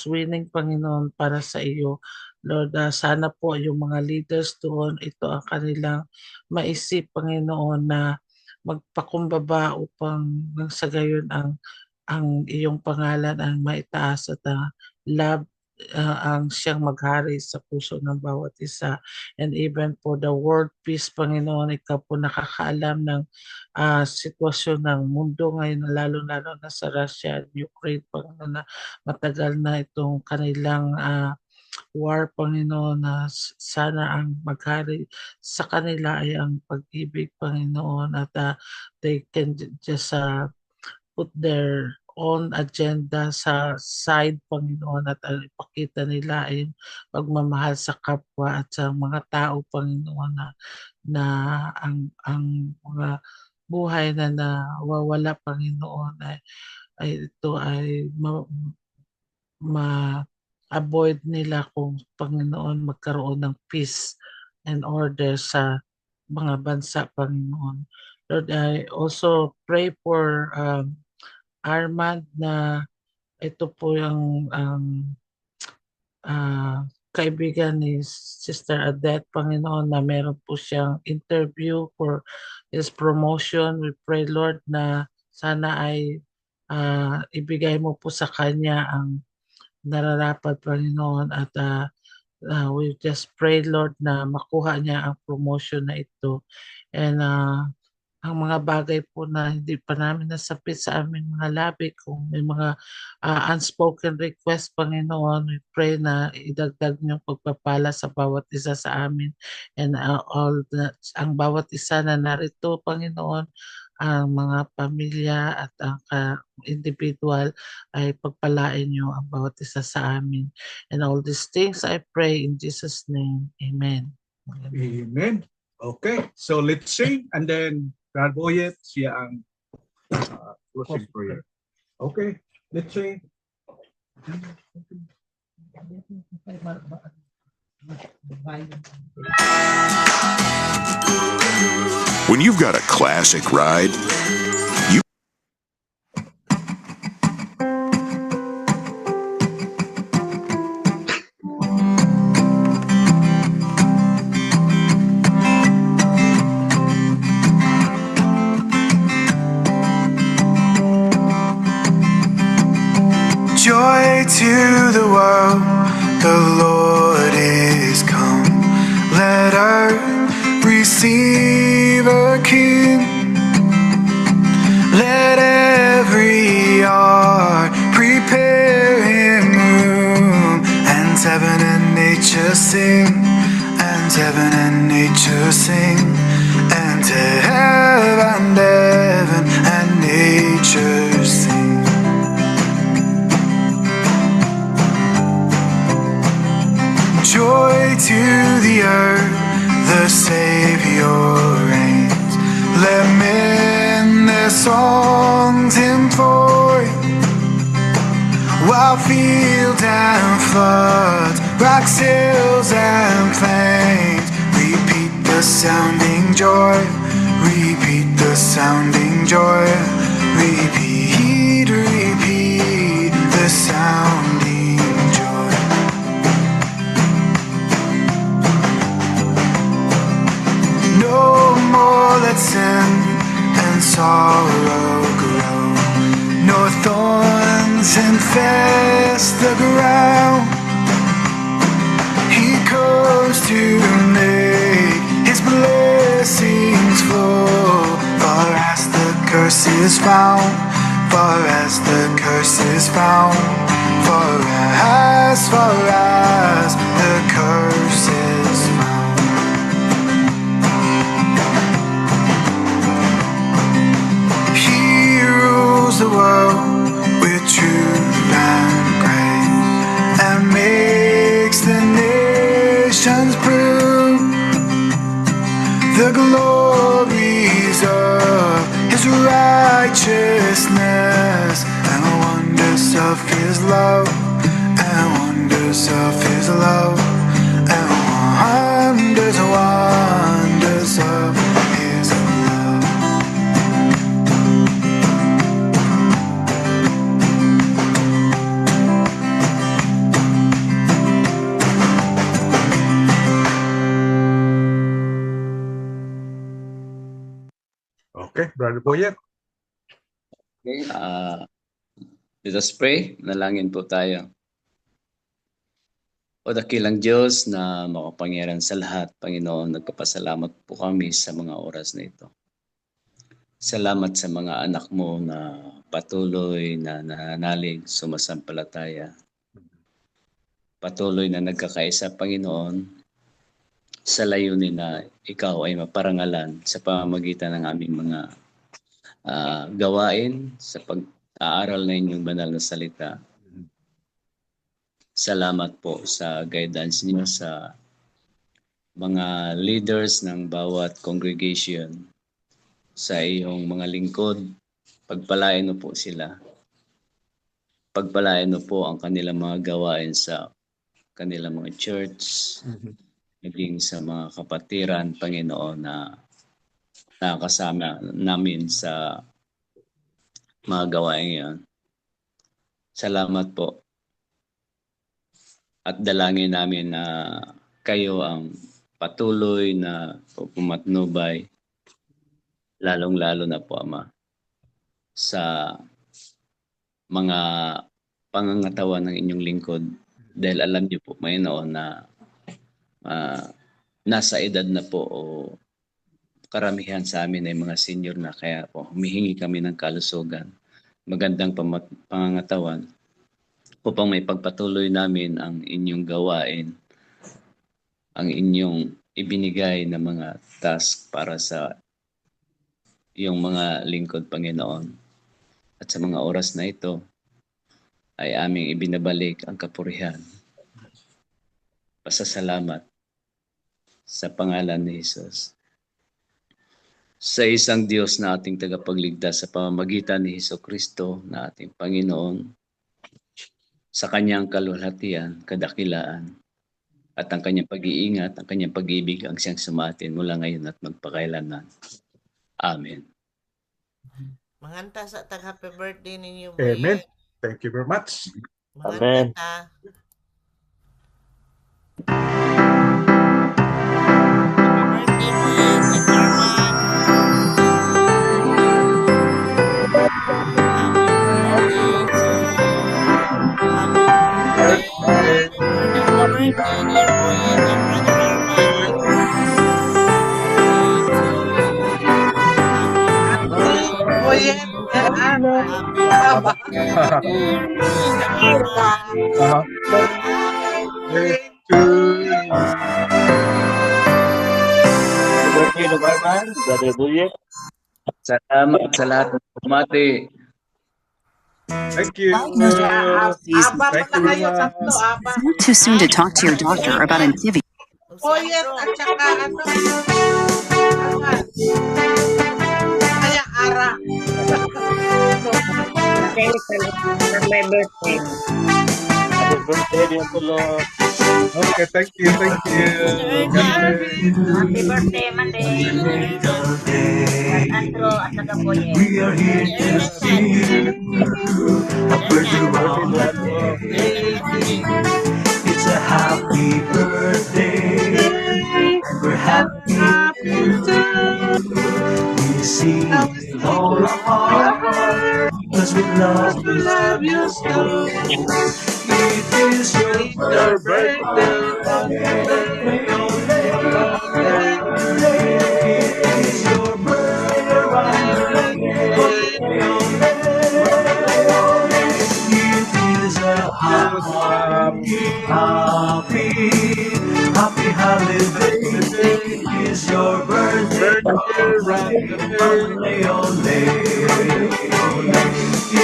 winning, Panginoon, para sa iyo. Lord, sana po yung mga leaders doon, ito ang kanilang maisip, Panginoon, na magpakumbaba upang nang sa gayon ang iyong pangalan ang maitaas at love ang siyang maghari sa puso ng bawat isa. And even for the world peace, Panginoon, ikaw po nakakaalam ng sitwasyon ng mundo ngayon, lalo-lalo na sa Russia at Ukraine, Panginoon, na matagal na itong kanilang war, Panginoon, na sana ang maghari sa kanila ay ang pag-ibig, Panginoon, at they can just put their own agenda sa side, Panginoon, at ipakita nila ay pagmamahal sa kapwa at sa mga tao, Panginoon, na ang mga buhay na nawawala, Panginoon, ay ito ay ma-avoid nila kung, Panginoon, magkaroon ng peace and order sa mga bansa, Panginoon. Lord, I also pray for Armand na ito po yung kaibigan ni Sister Adette, Panginoon, na meron po siyang interview for his promotion. We pray, Lord, na sana ay ibigay mo po sa kanya ang nararapat, Panginoon, at we just pray, Lord, na makuha niya ang promotion na ito. And ang mga bagay po na hindi pa namin nasapit sa aming mga labi, kung may mga unspoken request, Panginoon, we pray na idagdag niyong pagpapala sa bawat isa sa amin, and ang bawat isa na narito, Panginoon, ang mga pamilya at ang individual ay pagpalain niyo ang bawat isa sa amin. And all these things I pray in Jesus' name. Amen. Amen. Okay, so let's sing, and then Brad Boyet, siya ang closing prayer. Okay, let's sing. When you've got a classic ride, you joy to the world, the Lord is come. Let earth receive a King. Let every heart prepare him room. And heaven and nature sing, and heaven and nature sing, and heaven and nature sing. Joy to the earth, the Savior reigns. Let men their songs employ, while field and floods, rocks, hills and plains repeat the sounding joy, repeat the sounding joy, repeat, repeat the sounding joy. No more let sin and sorrow grow, nor thorns infest the ground. He comes to make his blessings flow, far as the curse is found, far as the curse is found, far as the curse is found. The world with truth and grace, and makes the nations prove the glories of his righteousness, and the wonders of his love, and wonders of his love, and Okay, Brother Boyet. Okay, let us pray. Nalangin po tayo. O dakilang Diyos na makapangyarihan sa lahat, Panginoon, nagpapasalamat po kami sa mga oras na ito. Salamat sa mga anak mo na patuloy na nananalig, sumasampalataya. Patuloy na nagkakaisa, Panginoon, sa layunin na ikaw ay maparangalan sa pamamagitan ng aming mga gawain sa pag-aaral na inyong banal na salita. Salamat po sa guidance niyo sa mga leaders ng bawat congregation, sa iyong mga lingkod. Pagpalain mo po sila. Pagpalain mo po ang kanilang mga gawain sa kanilang mga church, naging sa mga kapatiran, Panginoon, na nakakasama namin sa mga gawain yan. Salamat po. At dalangin namin na kayo ang patuloy na pumatnubay, lalong-lalo na po, Ama, sa mga pangangatawan ng inyong lingkod. Dahil alam niyo po, Panginoon, na nasa edad na po o karamihan sa amin ay mga senior na, kaya po humihingi kami ng kalusugan, magandang pangangatawan, upang may pagpatuloy namin ang inyong gawain, ang inyong ibinigay na mga task para sa iyong mga lingkod, Panginoon. At sa mga oras na ito, ay aming ibinabalik ang kapurihan. Pasasalamat sa pangalan ni Jesus. Sa isang Diyos na ating tagapagligtas sa pamamagitan ni Jesucristo na ating Panginoon, sa kanyang kaluwalhatian, kadakilaan, at ang kanyang pag-iingat, ang kanyang pag-ibig ang siyang sumatin mula ngayon at magpakailanman. Amen. Manganta sa tag-happy birthday ninyo, Amen. Boyet. Thank you very much. Amen. Manganta ta. Brother Boyet. Salamat sa lahat ng pumati. Thank you. Thank you very much. It's not too soon to talk to your doctor about Entivia. Boyet at saka ano? Kaya Ara. My birthday. Happy birthday, dear Lord. Okay, thank you, thank you. Happy birthday, Monday. Andrew at saka Boyet. We are here to sing a birthday. It's a happy birthday, and we're happy to we sing with all our heart, because we love you so. It is your birthday. Happy holiday. It's your birthday.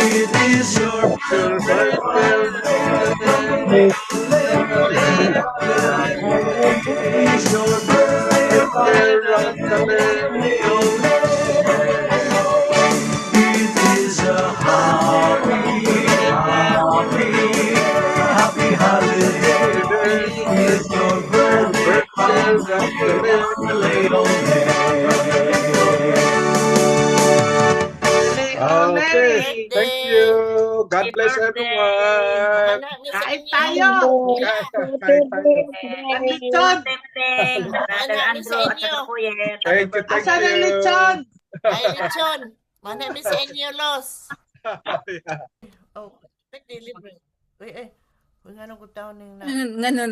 It is your birthday. It's your It is a happy holiday. It's your birthday. Okay, thank you. God bless everyone. Kain tayo. Kain tayo. Lechon. Brother Andrew at saka Boyet. Thank you, thank Asan ang you. lechon? Ay, lechon. Mana mi sa inyo, Los. Oh, delivery. Uy, uy. Kung anong kutaw ning na. Nganon